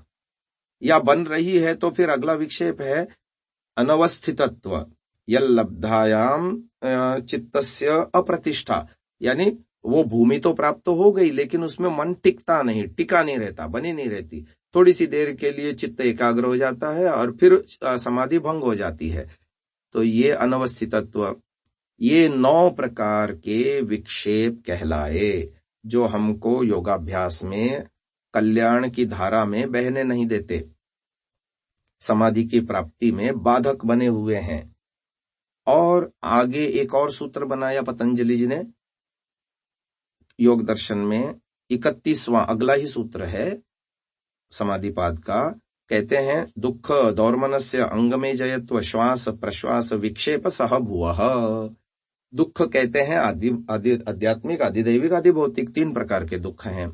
या बन रही है तो फिर अगला विक्षेप है अनवस्थितत्व। यल्लब्धायाम चित्तस्य अप्रतिष्ठा, यानी वो भूमि तो प्राप्त हो गई लेकिन उसमें मन टिकता नहीं, टिका नहीं रहता, बनी नहीं रहती। थोड़ी सी देर के लिए चित्त एकाग्र हो जाता है और फिर समाधि भंग हो जाती है। तो ये अनवस्थितत्व, ये 9 प्रकार के विक्षेप कहलाए जो हमको योगाभ्यास में कल्याण की धारा में बहने नहीं देते, समाधि की प्राप्ति में बाधक बने हुए हैं। और आगे एक और सूत्र बनाया पतंजलि जी ने योग दर्शन में, 31वां अगला ही सूत्र है समाधिपाद का। कहते हैं दुख दौर्मनस्य अंगमे जयत्व श्वास प्रश्वास विक्षेप सह भुवः। दुख कहते हैं आध्यात्मिक, आधिदैविक, आधिभौतिक, 3 प्रकार के दुख हैं।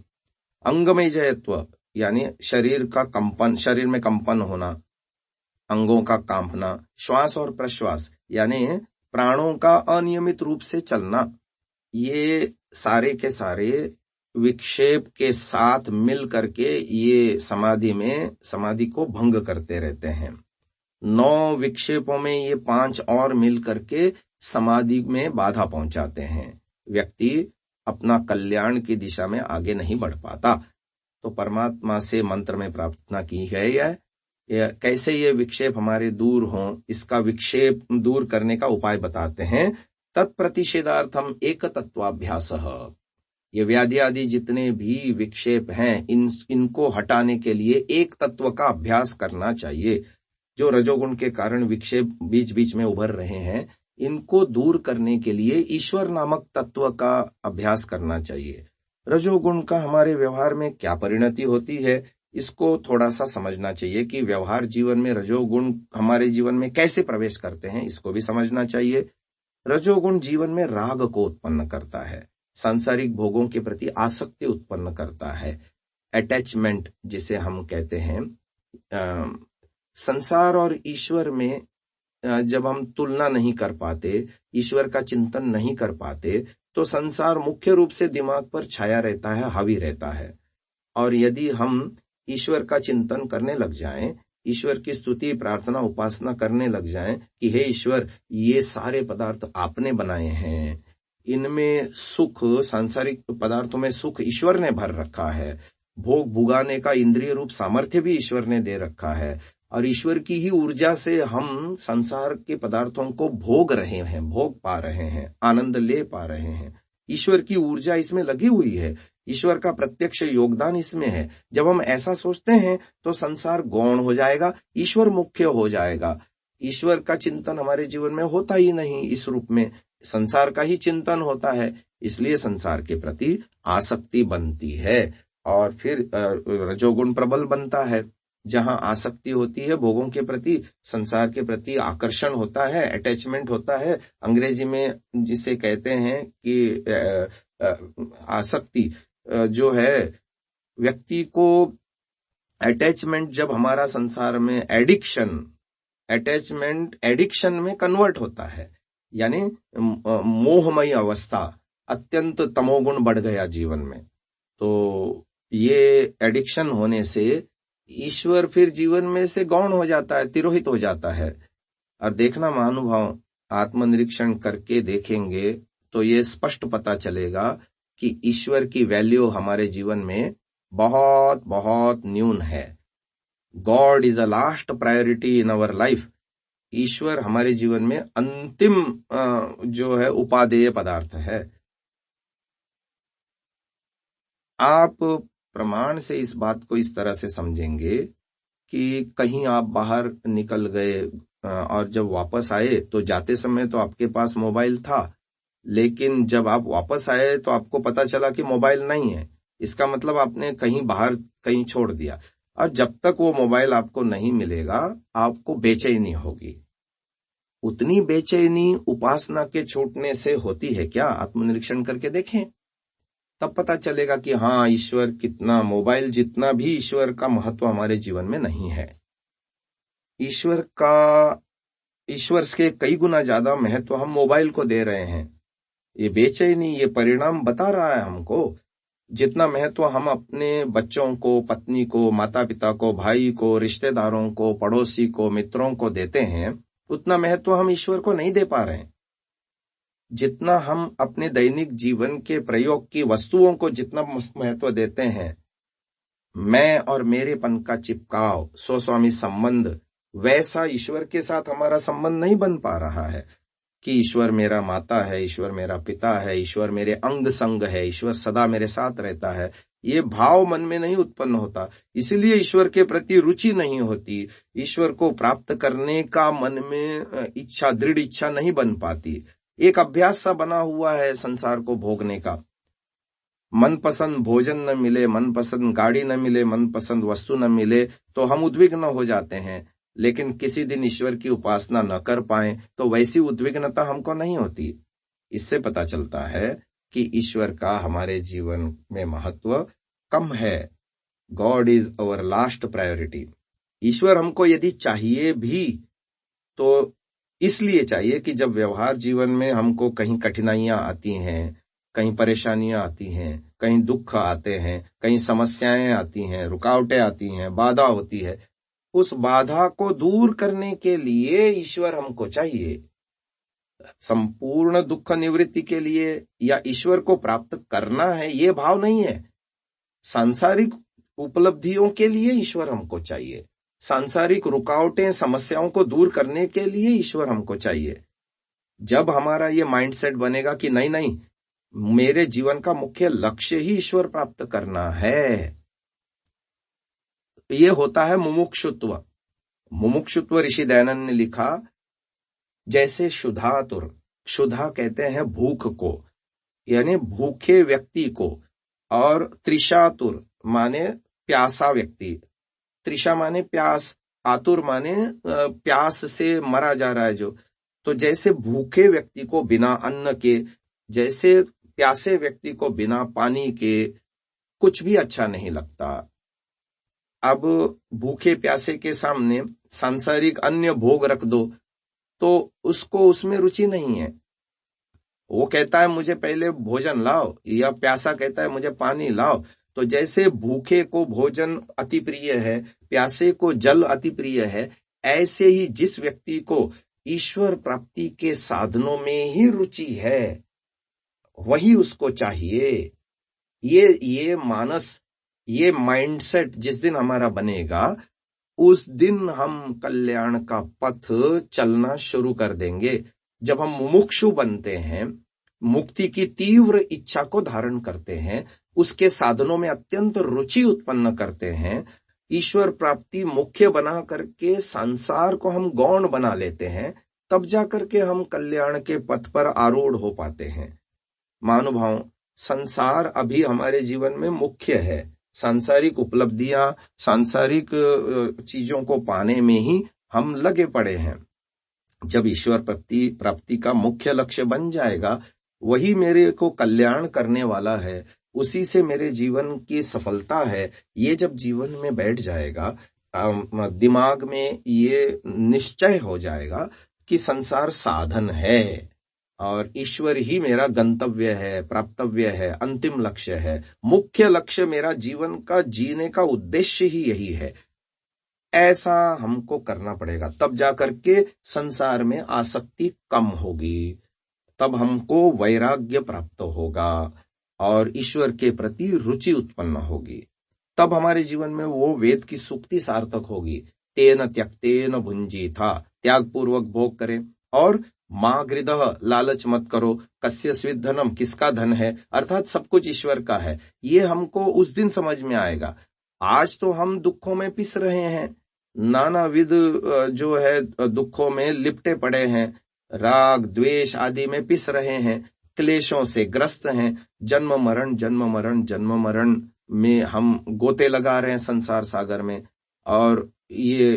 अंगमय जयत्व यानी शरीर का कंपन, शरीर में कंपन होना, अंगों का कांपना। श्वास और प्रश्वास यानी प्राणों का अनियमित रूप से चलना। ये सारे के सारे विक्षेप के साथ मिल करके ये समाधि को भंग करते रहते हैं। 9 विक्षेपों में ये 5 और मिल करके समाधि में बाधा पहुंचाते हैं। व्यक्ति अपना कल्याण की दिशा में आगे नहीं बढ़ पाता। तो परमात्मा से मंत्र में प्रार्थना की है यह कैसे ये विक्षेप हमारे दूर हों, इसका विक्षेप दूर करने का उपाय बताते हैं। तत्प्रतिषेधार्थम एक तत्वाभ्यासः। ये व्याधि आदि जितने भी विक्षेप हैं इनको हटाने के लिए एक तत्व का अभ्यास करना चाहिए। जो रजोगुण के कारण विक्षेप बीच बीच में उभर रहे हैं, इनको दूर करने के लिए ईश्वर नामक तत्व का अभ्यास करना चाहिए। रजोगुण का हमारे व्यवहार में क्या परिणति होती है, इसको थोड़ा सा समझना चाहिए कि व्यवहार जीवन में रजोगुण हमारे जीवन में कैसे प्रवेश करते हैं, इसको भी समझना चाहिए। रजोगुण जीवन में राग को उत्पन्न करता है, सांसारिक भोगों के प्रति आसक्ति उत्पन्न करता है, अटैचमेंट जिसे हम कहते हैं। संसार और ईश्वर में जब हम तुलना नहीं कर पाते, ईश्वर का चिंतन नहीं कर पाते, तो संसार मुख्य रूप से दिमाग पर छाया रहता है, हावी रहता है। और यदि हम ईश्वर का चिंतन करने लग जाएं, ईश्वर की स्तुति प्रार्थना उपासना करने लग जाएं कि हे ईश्वर, ये सारे पदार्थ आपने बनाए हैं, इनमें सुख, सांसारिक पदार्थों में सुख ईश्वर ने भर रखा है, भोग भुगाने का इंद्रिय रूप सामर्थ्य भी ईश्वर ने दे रखा है, और ईश्वर की ही ऊर्जा से हम संसार के पदार्थों को भोग रहे हैं, भोग पा रहे हैं, आनंद ले पा रहे हैं। ईश्वर की ऊर्जा इसमें लगी हुई है, ईश्वर का प्रत्यक्ष योगदान इसमें है। जब हम ऐसा सोचते हैं तो संसार गौण हो जाएगा, ईश्वर मुख्य हो जाएगा। ईश्वर का चिंतन हमारे जीवन में होता ही नहीं, इस रूप में संसार का ही चिंतन होता है, इसलिए संसार के प्रति आसक्ति बनती है और फिर रजोगुण प्रबल बनता है। जहां आसक्ति होती है भोगों के प्रति, संसार के प्रति आकर्षण होता है, अटैचमेंट होता है, अंग्रेजी में जिसे कहते हैं कि आसक्ति जो है, व्यक्ति को अटैचमेंट जब हमारा संसार में अटैचमेंट एडिक्शन में कन्वर्ट होता है, यानी मोहमयी अवस्था, अत्यंत तमोगुण बढ़ गया जीवन में, तो ये एडिक्शन होने से ईश्वर फिर जीवन में से गौण हो जाता है, तिरोहित हो जाता है। और देखना महानुभाव, आत्मनिरीक्षण करके देखेंगे तो ये स्पष्ट पता चलेगा कि ईश्वर की वैल्यू हमारे जीवन में बहुत बहुत न्यून है। God is a last priority in our life. ईश्वर हमारे जीवन में अंतिम जो है उपादेय पदार्थ है। आप प्रमाण से इस बात को इस तरह से समझेंगे कि कहीं आप बाहर निकल गए और जब वापस आए तो जाते समय तो आपके पास मोबाइल था, लेकिन जब आप वापस आए तो आपको पता चला कि मोबाइल नहीं है। इसका मतलब आपने कहीं बाहर कहीं छोड़ दिया, और जब तक वो मोबाइल आपको नहीं मिलेगा आपको बेचैनी होगी। उतनी बेचैनी उपासना के छूटने से होती है क्या? आत्मनिरीक्षण करके देखें, तब पता चलेगा कि हाँ, ईश्वर कितना, मोबाइल जितना भी ईश्वर का महत्व हमारे जीवन में नहीं है। ईश्वर के कई गुना ज्यादा महत्व हम मोबाइल को दे रहे हैं। ये बेचैनी, ये परिणाम बता रहा है हमको। जितना महत्व हम अपने बच्चों को, पत्नी को, माता पिता को, भाई को, रिश्तेदारों को, पड़ोसी को, मित्रों को देते हैं, उतना महत्व हम ईश्वर को नहीं दे पा रहे हैं। जितना हम अपने दैनिक जीवन के प्रयोग की वस्तुओं को जितना महत्व देते हैं, मैं और मेरेपन का चिपकाव, स्वस्वामी संबंध, वैसा ईश्वर के साथ हमारा संबंध नहीं बन पा रहा है कि ईश्वर मेरा माता है, ईश्वर मेरा पिता है, ईश्वर मेरे अंग संग है, ईश्वर सदा मेरे साथ रहता है। ये भाव मन में नहीं उत्पन्न होता, इसलिए ईश्वर के प्रति रुचि नहीं होती। ईश्वर को प्राप्त करने का मन में इच्छा, दृढ़ इच्छा नहीं बन पाती। एक अभ्यास सा बना हुआ है संसार को भोगने का। मनपसंद भोजन न मिले, मनपसंद गाड़ी न मिले, मनपसंद वस्तु न मिले तो हम उद्विग्न हो जाते हैं, लेकिन किसी दिन ईश्वर की उपासना न कर पाए तो वैसी उद्विग्नता हमको नहीं होती। इससे पता चलता है कि ईश्वर का हमारे जीवन में महत्व कम है। God is our last priority. ईश्वर हमको यदि चाहिए भी तो इसलिए चाहिए कि जब व्यवहार जीवन में हमको कहीं कठिनाइयां आती हैं, कहीं परेशानियां आती हैं, कहीं दुख आते हैं, कहीं समस्याएं आती हैं, रुकावटें आती हैं, बाधा होती है, उस बाधा को दूर करने के लिए ईश्वर हमको चाहिए। संपूर्ण दुख निवृत्ति के लिए या ईश्वर को प्राप्त करना है, ये भाव नहीं है। सांसारिक उपलब्धियों के लिए ईश्वर हमको चाहिए। सांसारिक रुकावटें, समस्याओं को दूर करने के लिए ईश्वर हमको चाहिए। जब हमारा ये माइंडसेट बनेगा कि नहीं नहीं, मेरे जीवन का मुख्य लक्ष्य ही ईश्वर प्राप्त करना है, ये होता है मुमुक्षुत्व। मुमुक्षुत्व ऋषि दयानंद ने लिखा, जैसे क्षुधातुर, क्षुधा कहते हैं भूख को, यानी भूखे व्यक्ति को, और तृषातुर माने प्यासा व्यक्ति। तृषा माने प्यास, आतुर माने प्यास से मरा जा रहा है जो। तो जैसे भूखे व्यक्ति को बिना अन्न के, जैसे प्यासे व्यक्ति को बिना पानी के कुछ भी अच्छा नहीं लगता। अब भूखे प्यासे के सामने सांसारिक अन्य भोग रख दो तो उसको उसमें रुचि नहीं है। वो कहता है मुझे पहले भोजन लाओ, या प्यासा कहता है मुझे पानी लाओ। तो जैसे भूखे को भोजन अति प्रिय है, प्यासे को जल अति प्रिय है, ऐसे ही जिस व्यक्ति को ईश्वर प्राप्ति के साधनों में ही रुचि है, वही उसको चाहिए। ये मानस, ये माइंडसेट जिस दिन हमारा बनेगा, उस दिन हम कल्याण का पथ चलना शुरू कर देंगे। जब हम मुमुक्षु बनते हैं, मुक्ति की तीव्र इच्छा को धारण करते हैं, उसके साधनों में अत्यंत रुचि उत्पन्न करते हैं, ईश्वर प्राप्ति मुख्य बना करके संसार को हम गौण बना लेते हैं, तब जाकर के हम कल्याण के पथ पर आरूढ़ हो पाते हैं। महानुभाव, संसार अभी हमारे जीवन में मुख्य है। सांसारिक उपलब्धियां, सांसारिक चीजों को पाने में ही हम लगे पड़े हैं। जब ईश्वर प्राप्ति का मुख्य लक्ष्य बन जाएगा, वही मेरे को कल्याण करने वाला है, उसी से मेरे जीवन की सफलता है, ये जब जीवन में बैठ जाएगा, दिमाग में ये निश्चय हो जाएगा कि संसार साधन है और ईश्वर ही मेरा गंतव्य है, प्राप्तव्य है, अंतिम लक्ष्य है, मुख्य लक्ष्य मेरा जीवन का जीने का उद्देश्य ही यही है। ऐसा हमको करना पड़ेगा, तब जाकर के संसार में आसक्ति कम होगी, तब हमको वैराग्य प्राप्त होगा और ईश्वर के प्रति रुचि उत्पन्न होगी। तब हमारे जीवन में वो वेद की सूक्ति सार्थक होगी। तेन त्यक्तेन भुंजी था, त्याग पूर्वक भोग करें। और माँ गृदह, लालच मत करो। कस्य स्वित धनम, किसका धन है, अर्थात सब कुछ ईश्वर का है। ये हमको उस दिन समझ में आएगा। आज तो हम दुखों में पिस रहे हैं, नानाविध जो है दुखों में लिपटे पड़े हैं, राग द्वेष आदि में पिस रहे हैं, क्लेशों से ग्रस्त हैं। जन्म मरण जन्म मरण जन्म मरण में हम गोते लगा रहे हैं संसार सागर में। और ये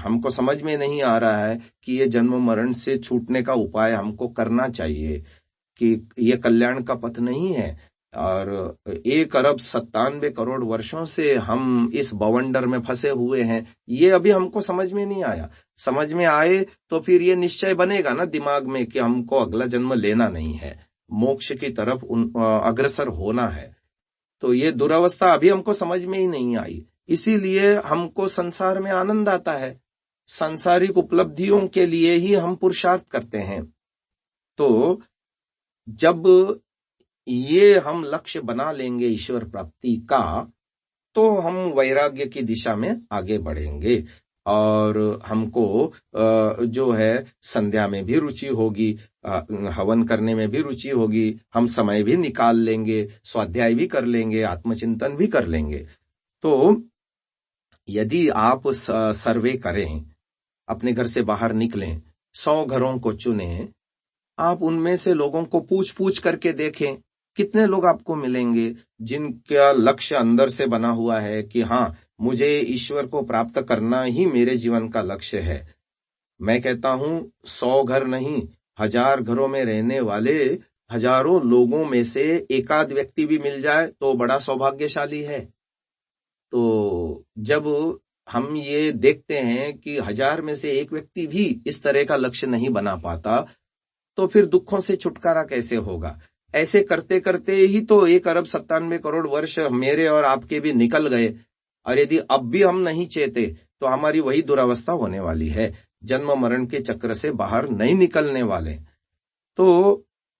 हमको समझ में नहीं आ रहा है कि ये जन्म मरण से छूटने का उपाय हमको करना चाहिए, कि ये कल्याण का पथ नहीं है। और 1 अरब 97 करोड़ वर्षों से हम इस बवंडर में फंसे हुए हैं। ये अभी हमको समझ में नहीं आया। समझ में आए तो फिर ये निश्चय बनेगा ना दिमाग में कि हमको अगला जन्म लेना नहीं है, मोक्ष की तरफ अग्रसर होना है। तो ये दुरावस्था अभी हमको समझ में ही नहीं आई, इसीलिए हमको संसार में आनंद आता है। सांसारिक उपलब्धियों के लिए ही हम पुरुषार्थ करते हैं। तो जब ये हम लक्ष्य बना लेंगे ईश्वर प्राप्ति का, तो हम वैराग्य की दिशा में आगे बढ़ेंगे। और हमको जो है संध्या में भी रुचि होगी, हवन करने में भी रुचि होगी, हम समय भी निकाल लेंगे, स्वाध्याय भी कर लेंगे, आत्मचिंतन भी कर लेंगे। तो यदि आप सर्वे करें, अपने घर से बाहर निकलें, 100 घरों को चुनें, आप उनमें से लोगों को पूछ पूछ करके देखें, कितने लोग आपको मिलेंगे जिनका लक्ष्य अंदर से बना हुआ है कि हाँ, मुझे ईश्वर को प्राप्त करना ही मेरे जीवन का लक्ष्य है। मैं कहता हूं 100 घर नहीं, 1000 घरों में रहने वाले हजारों लोगों में से एकाध व्यक्ति भी मिल जाए तो बड़ा सौभाग्यशाली है। तो जब हम ये देखते हैं कि 1000 में से एक व्यक्ति भी इस तरह का लक्ष्य नहीं बना पाता, तो फिर दुखों से छुटकारा कैसे होगा। ऐसे करते करते ही तो 1 अरब 97 करोड़ वर्ष मेरे और आपके भी निकल गए। और यदि अब भी हम नहीं चेते तो हमारी वही दुरावस्था होने वाली है, जन्म मरण के चक्र से बाहर नहीं निकलने वाले। तो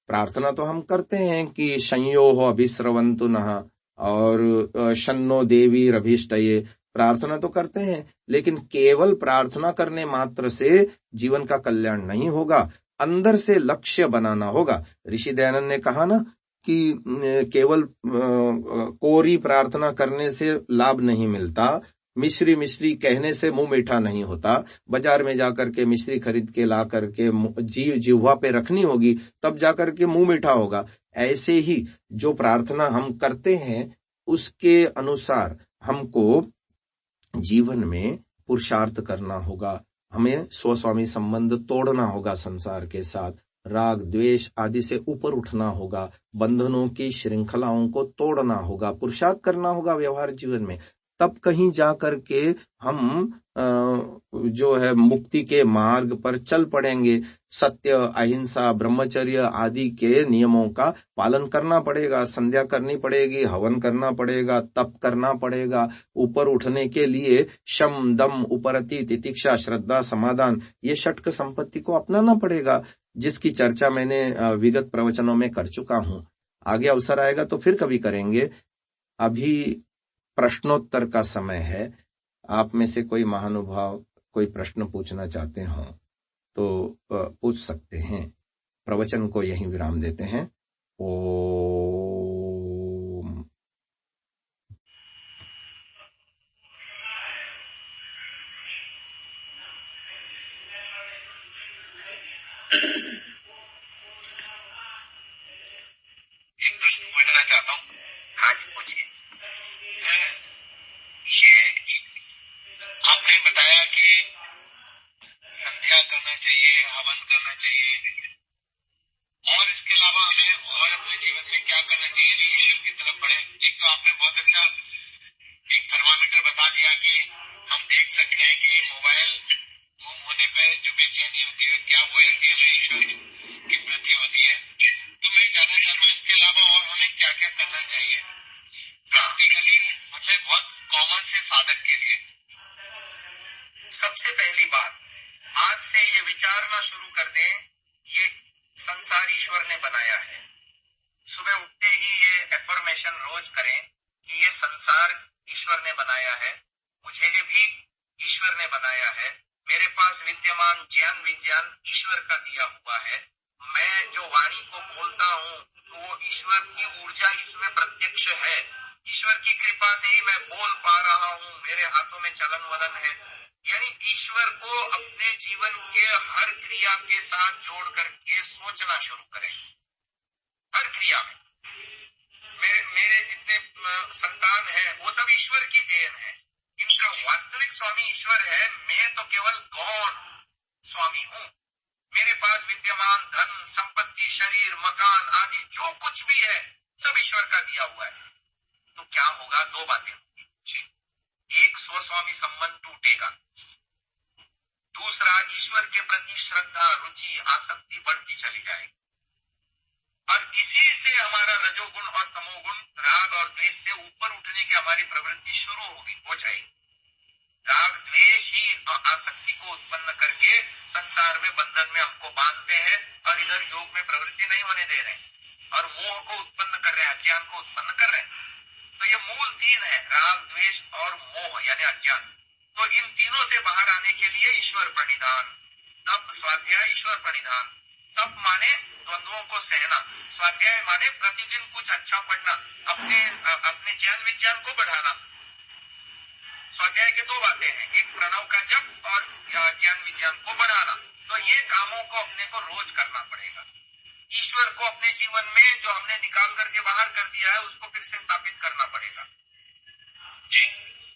प्रार्थना तो हम करते हैं कि संयोह अभिस्रवंतु नः और शन्नो देवी रभिष्टये, प्रार्थना तो करते हैं, लेकिन केवल प्रार्थना करने मात्र से जीवन का कल्याण नहीं होगा, अंदर से लक्ष्य बनाना होगा। ऋषि दयानंद ने कहा ना कि केवल कोरी प्रार्थना करने से लाभ नहीं मिलता, मिश्री मिश्री कहने से मुंह मीठा नहीं होता। बाजार में जाकर के मिश्री खरीद के ला करके जिह्वा पे रखनी होगी, तब जाकर के मुंह मीठा होगा। ऐसे ही जो प्रार्थना हम करते हैं उसके अनुसार हमको जीवन में पुरुषार्थ करना होगा। हमें स्वस्वामी संबंध तोड़ना होगा, संसार के साथ राग द्वेष आदि से ऊपर उठना होगा, बंधनों की श्रृंखलाओं को तोड़ना होगा, पुरुषार्थ करना होगा व्यवहार जीवन में। तब कहीं जा करके हम जो है मुक्ति के मार्ग पर चल पड़ेंगे। सत्य, अहिंसा, ब्रह्मचर्य आदि के नियमों का पालन करना पड़ेगा, संध्या करनी पड़ेगी, हवन करना पड़ेगा, तप करना पड़ेगा। ऊपर उठने के लिए शम दम उपरति तितिक्षा श्रद्धा समाधान, ये षटक संपत्ति को अपनाना पड़ेगा, जिसकी चर्चा मैंने विगत प्रवचनों में कर चुका हूं। आगे अवसर आएगा तो फिर कभी करेंगे। अभी प्रश्नोत्तर का समय है। आप में से कोई महानुभाव कोई प्रश्न पूछना चाहते हो तो पूछ सकते हैं। प्रवचन को यहीं विराम देते हैं। ओम। एक प्रश्न पूछना चाहता हूँ। हाँ जी, पूछिए। ये आपने बताया कि संध्या करना चाहिए, हवन करना चाहिए, और इसके अलावा हमें और अपने जीवन में क्या करना चाहिए जो ईश्वर की तरफ बढ़े। एक तो आपने बहुत अच्छा एक थर्मामीटर बता दिया कि हम देख सकते हैं कि मोबाइल गुम होने पे जो बेचैनी होती है, क्या वो ऐसी हमें ईश्वर की वृद्धि होती है। तो मैं जानना चाहता हूँ इसके अलावा और हमें क्या क्या करना चाहिए प्रैक्टिकली, मतलब बहुत कॉमन से साधक के लिए। सबसे पहली बात, आज से ये विचारना शुरू कर दें, ये संसार ईश्वर ने बनाया है। सुबह उठते ही ये एफर्मेशन रोज करें कि ये संसार ईश्वर ने बनाया है, मुझे भी ईश्वर ने बनाया है, मेरे पास विद्यमान ज्ञान विज्ञान ईश्वर का दिया हुआ है, मैं जो वाणी को बोलता हूँ तो वो ईश्वर की ऊर्जा इसमें प्रत्यक्ष है, ईश्वर की कृपा से ही मैं बोल पा रहा हूँ, मेरे हाथों में चलन वलन है। यानी ईश्वर को अपने जीवन के हर क्रिया के साथ जोड़ करके सोचना शुरू करें। हर क्रिया में मेरे जितने संतान है वो सब ईश्वर की देन है, इनका वास्तविक स्वामी ईश्वर है, मैं तो केवल गौण स्वामी हूँ। मेरे पास विद्यमान धन संपत्ति शरीर मकान आदि जो कुछ भी है सब ईश्वर का दिया हुआ है। तो क्या होगा, दो बातें होंगी, एक स्वस्वामी संबंध टूटेगा, दूसरा ईश्वर के प्रति श्रद्धा रुचि आसक्ति बढ़ती चली जाएगी, और इसी से हमारा रजोगुण और तमोगुण राग और द्वेष से ऊपर उठने की हमारी प्रवृत्ति शुरू हो जाएगी। राग द्वेष ही आसक्ति को उत्पन्न करके संसार में बंधन में हमको बांधते हैं और इधर योग में प्रवृत्ति नहीं होने दे रहे हैं, और मोह को उत्पन्न कर रहे हैं, अज्ञान को उत्पन्न कर रहे हैं। तो ये मूल तीन है, राग द्वेष और मोह यानी अज्ञान। तो इन तीनों से बाहर आने के लिए ईश्वर प्रणिधान, तप स्वाध्याय ईश्वर प्रणिधान। तप माने द्वंद्वों को सहना, स्वाध्याय माने प्रतिदिन कुछ अच्छा पढ़ना, अपने ज्ञान विज्ञान को बढ़ाना। स्वाध्याय के दो बातें हैं, एक प्रणव का जप और ज्ञान विज्ञान को बढ़ाना। तो ये कामों को अपने को रोज करना पड़ेगा। ईश्वर को अपने जीवन में जो हमने निकाल करके बाहर कर दिया है उसको फिर से स्थापित करना पड़ेगा जी,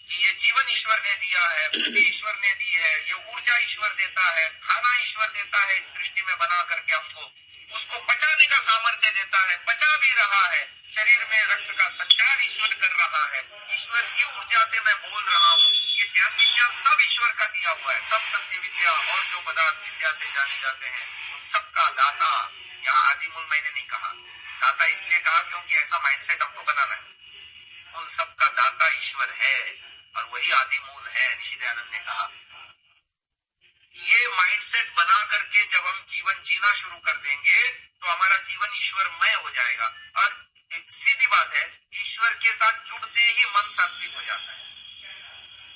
कि ये जीवन ईश्वर ने दिया है, बुद्धि ईश्वर ने दी है, ये ऊर्जा ईश्वर देता है, खाना ईश्वर देता है इस सृष्टि में बना करके हमको, उसको पचाने का सामर्थ्य देता है, पचा भी रहा है, शरीर में रक्त का संचार ईश्वर कर रहा है, ईश्वर की ऊर्जा से मैं बोल रहा हूँ। ये ज्ञान विज्ञान सब ईश्वर का दिया हुआ है, सब सत्य विद्या और जो पदार्थ विद्या से जाने जाते हैं उन सबका दाता। यहाँ आदिमूल मैंने नहीं कहा, दाता इसलिए कहा क्योंकि ऐसा माइंडसेट हमको बनाना है। उन सबका दाता ईश्वर है और वही आदिमूल है, निशिदयानंद ने कहा। ये माइंडसेट बना करके जब हम जीवन जीना शुरू कर देंगे तो हमारा जीवन ईश्वरमय हो जाएगा। और सीधी बात है, ईश्वर के साथ जुड़ते ही मन सात्विक हो जाता है,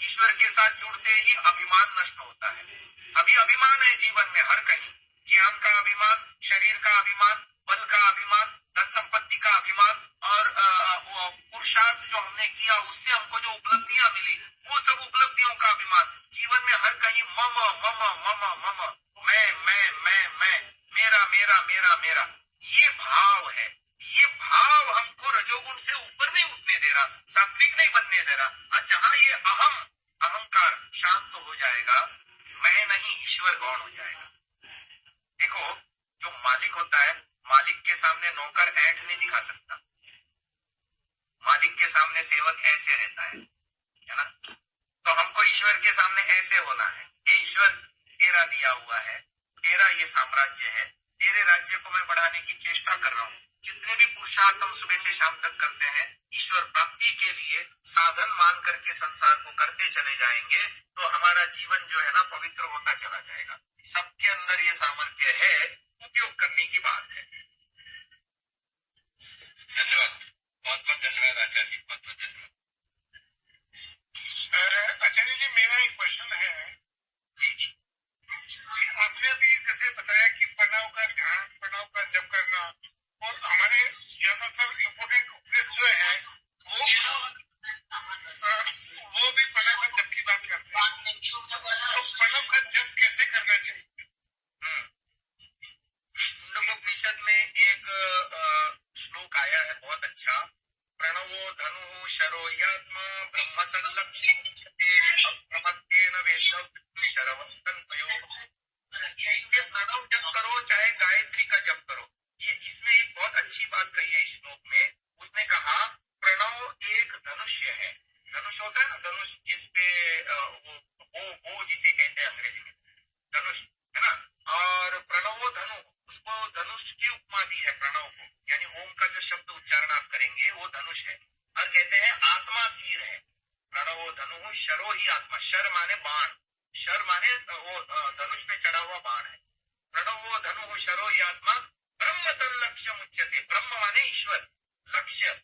ईश्वर के साथ जुड़ते ही अभिमान नष्ट होता है। अभी अभिमान है जीवन में हर कहीं, ज्ञान का अभिमान, शरीर का अभिमान, बल का अभिमान, धन संपत्ति का अभिमान, और पुरुषार्थ जो हमने किया उससे हमको जो उपलब्धियां मिली वो सब उपलब्धियों का अभिमान। जीवन में हर कहीं मम मम मम मम, मैं, मेरा मेरा मेरा मेरा, ये भाव है। ये भाव हमको रजोगुण से ऊपर नहीं उठने दे रहा, सात्विक नहीं बनने दे रहा। और जहां ये अहंकार शांत हो जाएगा, मैं नहीं ईश्वर गौण हो जाएगा। देखो, जो मालिक होता है, मालिक के सामने नौकर ऐंठ नहीं दिखा सकता, मालिक के सामने सेवक ऐसे रहता है ना। तो हमको ईश्वर के सामने ऐसे होना है, ये ईश्वर तेरा दिया हुआ है, तेरा ये साम्राज्य है, तेरे राज्य को मैं बढ़ाने की चेष्टा कर रहा हूँ। जितने भी पुरुषार्थ हम सुबह से शाम तक करते हैं, ईश्वर प्राप्ति के लिए साधन मान करके संसार को करते चले जाएंगे तो हमारा जीवन जो है ना पवित्र होता चला जाएगा। सबके अंदर ये सामर्थ्य है, उपयोग करने की बात है। धन्यवाद, बहुत बहुत धन्यवाद आचार्य जी, बहुत बहुत धन्यवाद। आचार्य जी, मेरा एक प्रश्न है जी, आपने अभी जैसे बताया कि प्रणव का ध्यान, प्रणव का जप करना, और हमारे ज्यादातर इम्पोर्टेंट उपदेश जो है वो भी प्रणव का जप की बात करते हैं। तो प्रणव का जप कैसे करना चाहिए? मुंडकोपनिषद में एक श्लोक आया है बहुत अच्छा, प्रणवो धनु शरो यात्मा ब्रह्मतल्लक्ष्यते अप्रमत्तेन वेद्धव्यं शरवस्तन्वयो। प्रणव जप करो चाहे गायत्री का जप करो। ये इसमें एक बहुत अच्छी बात कही है इस श्लोक में। उसने कहा प्रणव एक धनुष्य है, धनुष होता है ना, धनुष जिसपे वो जिसे कहते हैं अंग्रेजी में धनुष, है ना। और प्रणवो धनु, उसको धनुष की उपमा दी है प्रणव को, यानी ओम का जो शब्द उच्चारण आप करेंगे वो धनुष है। और कहते हैं आत्मा तीर है, प्रणवो धनु शरो ही आत्मा, शर माने बाण, शर माने वो धनुष पे चढ़ा हुआ बाण है। प्रणवो धनु शरो ही आत्मा ब्रह्म तल्लक्ष्यम उच्यते, ब्रह्म माने ईश्वर, लक्ष्य,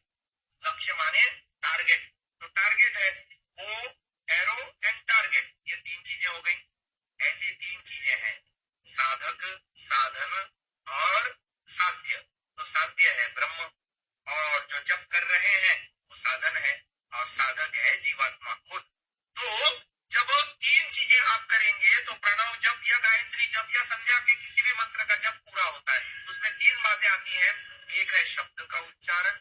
लक्ष्य माने टारगेट, तो टारगेट है ओ, एरो एंड टारगेट, ये 3 चीजें हो गई। ऐसी 3 चीजें हैं, साधक, साधन और साध्य। तो साध्य है ब्रह्म, और जो जप कर रहे हैं वो साधन है, और साधक है जीवात्मा खुद। तो जब 3 चीजें आप करेंगे तो प्रणव जप या गायत्री जप या संध्या के किसी भी मंत्र का जप पूरा होता है। उसमें 3 बातें आती हैं, एक है शब्द का उच्चारण,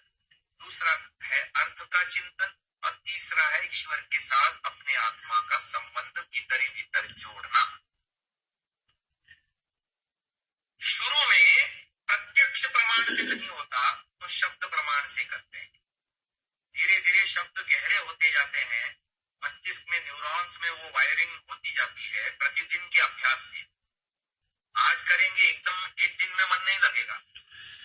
दूसरा है अर्थ का चिंतन, और तीसरा है ईश्वर के साथ अपने आत्मा का संबंध भीतर ही भीतर जोड़ना। शुरू में प्रत्यक्ष प्रमाण से नहीं होता तो शब्द प्रमाण से करते हैं। धीरे धीरे शब्द गहरे होते जाते हैं, मस्तिष्क में न्यूरॉन्स में वो वायरिंग होती जाती है प्रतिदिन के अभ्यास से। आज करेंगे एकदम एक दिन में मन नहीं लगेगा,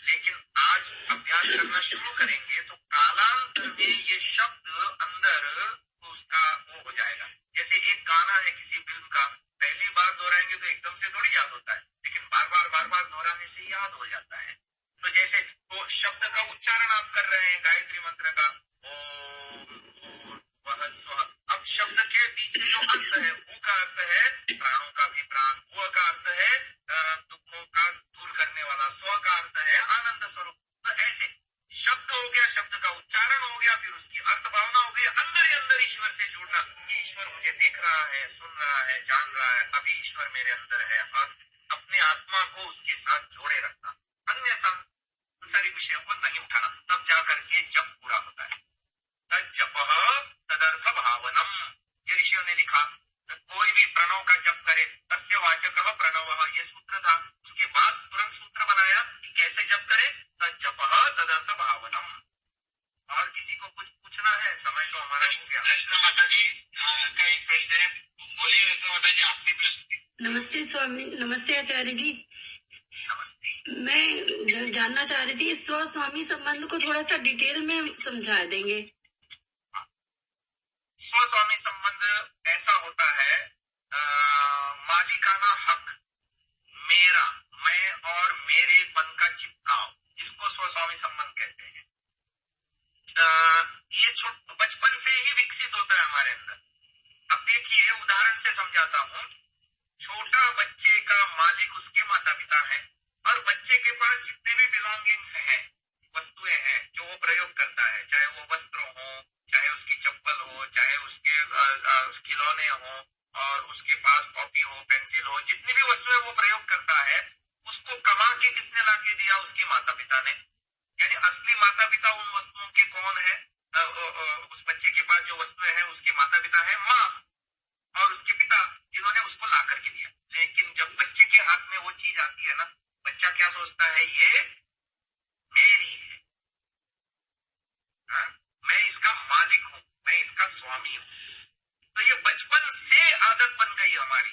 लेकिन आज अभ्यास करना शुरू करेंगे तो कालांतर में ये शब्द अंदर उसका वो हो जाएगा। जैसे एक गाना है किसी फिल्म का, पहली बार दोहराएंगे तो एकदम से थोड़ी याद होता है, लेकिन बार बार दोहराने से याद हो जाता है। तो जैसे वो शब्द का उच्चारण आप कर रहे हैं गायत्री मंत्र का, ओम वह स्व, अब शब्द के पीछे जो अर्थ है, वो का अर्थ है प्राणों का भी प्राण, वो का अर्थ है दुखों का दूर करने वाला, स्व का अर्थ है आनंद स्वरूप। तो ऐसे शब्द हो गया, शब्द का उच्चारण हो गया, फिर उसकी अर्थ भावना हो गई, अंदर ही अंदर ईश्वर से जुड़ना कि ईश्वर मुझे देख रहा है, सुन रहा है, जान रहा है, अभी ईश्वर मेरे अंदर है, और अपने आत्मा को उसके साथ जोड़े रखना, अन्य सांसारिक विषयों को नहीं उठाना, तब जाकर के जप पूरा होता है। तद जपः तदर्थ भावनम, ये ऋषियों ने लिखा। कोई भी प्रणव का जप करे, तस्य वाचकः प्रणवः, ये सूत्र था। उसके बाद तुरंत सूत्र बनाया कि कैसे जप करे, तद जपः तदर्थ भावनम। और किसी को कुछ पूछना है? समय तो हमारा हो गया। वैष्णव माता जी का एक प्रश्न है, बोलिए वैष्णव माता जी, आपकी प्रश्न। नमस्ते स्वामी, नमस्ते आचार्य जी। नमस्ते। मैं जानना चाह रही थी, स्व स्वामी संबंध को थोड़ा सा डिटेल में समझा देंगे। स्वस्वामी संबंध ऐसा होता है, मालिकाना हक, मेरा, मैं और मेरेपन का चिपकाव, इसको स्वस्वामी संबंध कहते हैं। ये बचपन से ही विकसित होता है हमारे अंदर। अब देखिए, उदाहरण से समझाता हूँ। छोटा बच्चे का मालिक उसके माता पिता है, और बच्चे के पास जितने भी बिलोंगिंग्स हैं, वस्तुएं हैं जो वो प्रयोग करता है, चाहे वो वस्त्र हो, चाहे उसकी चप्पल हो, चाहे उसके खिलौने हो, और उसके पास कॉपी हो, पेंसिल हो, जितनी भी वस्तुएं वो प्रयोग करता है, उसको कमा के किसने लाके दिया? उसके माता पिता ने। यानी असली माता पिता उन वस्तुओं के कौन है? उस बच्चे के पास जो वस्तुएं हैं उसके माता पिता है माँ और उसके पिता, जिन्होंने उसको ला करके दिया। लेकिन जब बच्चे के हाथ में वो चीज आती है ना, बच्चा क्या सोचता है? ये मेरी है, मैं इसका मालिक हूँ, मैं इसका स्वामी हूँ। तो ये बचपन से आदत बन गई हमारी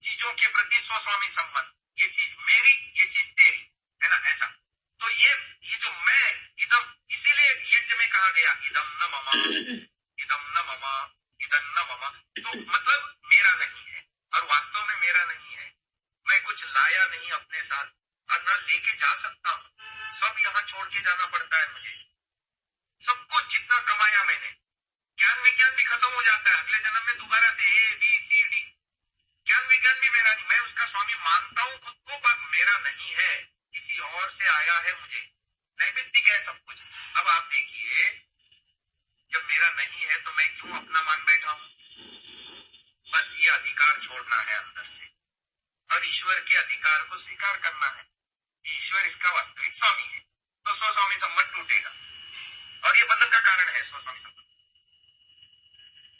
चीजों के प्रति स्वस्वामी संबंध। ये चीज मेरी, ये चीज तेरी, है ना, ऐसा। तो ये जो मैं, इदम, इसीलिए यज्ञ में कहा गया इदम न मम, इदम न मम, इदम न मम। तो मतलब मेरा नहीं है, और वास्तव में मेरा नहीं है। मैं कुछ लाया नहीं अपने साथ, और न लेके जा सकता हूँ। सब यहाँ छोड़ के जाना पड़ता है मुझे। सब कुछ जितना कमाया मैंने, ज्ञान विज्ञान भी खत्म हो जाता है अगले जन्म में, दोबारा से ABCD। ज्ञान विज्ञान भी मेरा नहीं, मैं उसका स्वामी मानता हूँ खुद को, पर मेरा नहीं है, किसी और से आया है मुझे, नैमित्तिक है सब कुछ। अब आप देखिए, जब मेरा नहीं है तो मैं क्यों अपना मान बैठा हूँ? बस ये अधिकार छोड़ना है अंदर से, और ईश्वर के अधिकार को स्वीकार करना है। ईश्वर इसका वास्तविक स्वामी है, तो स्वस्वामी संबंध टूटेगा, और ये बंधन का कारण है स्वस्वामी संबंध।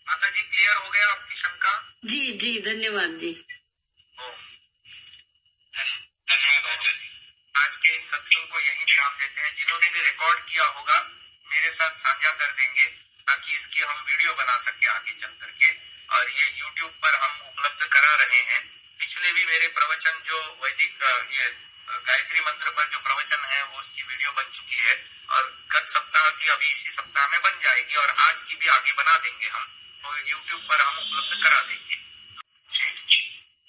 माता जी, क्लियर हो गया आपकी शंका? जी जी, धन्यवाद जी। धन्यवाद आचार्य। आज के इस सत्संग को यहीं विराम देते हैं। जिन्होंने भी रिकॉर्ड किया होगा मेरे साथ साझा कर देंगे, ताकि इसकी हम वीडियो बना सके आगे चल करके, और ये YouTube पर हम उपलब्ध करा रहे हैं। पिछले भी मेरे प्रवचन जो वैदिक ये गायत्री मंत्र पर जो प्रवचन है, वो उसकी वीडियो बन चुकी है, और गत सप्ताह की अभी इसी सप्ताह में बन जाएगी, और आज की भी आगे बना देंगे हम, तो YouTube पर हम उपलब्ध करा देंगे।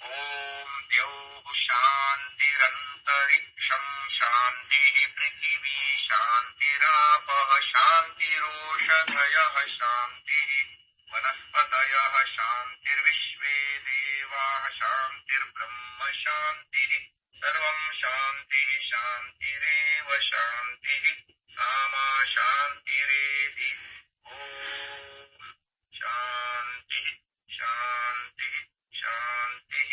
ओम द्यौः शान्तिरन्तरिक्षं शान्तिः पृथिवी शान्तिरापः शान्तिरोषधयः शान्तिः वनस्पतयः शान्तिर्विश्वे देवाः शान्तिर्ब्रह्म शान्तिः सर्वं शान्तिः शान्तिरेव शान्तिः सामा शान्तिरेधि ॐ शान्तिः शान्तिः शान्तिः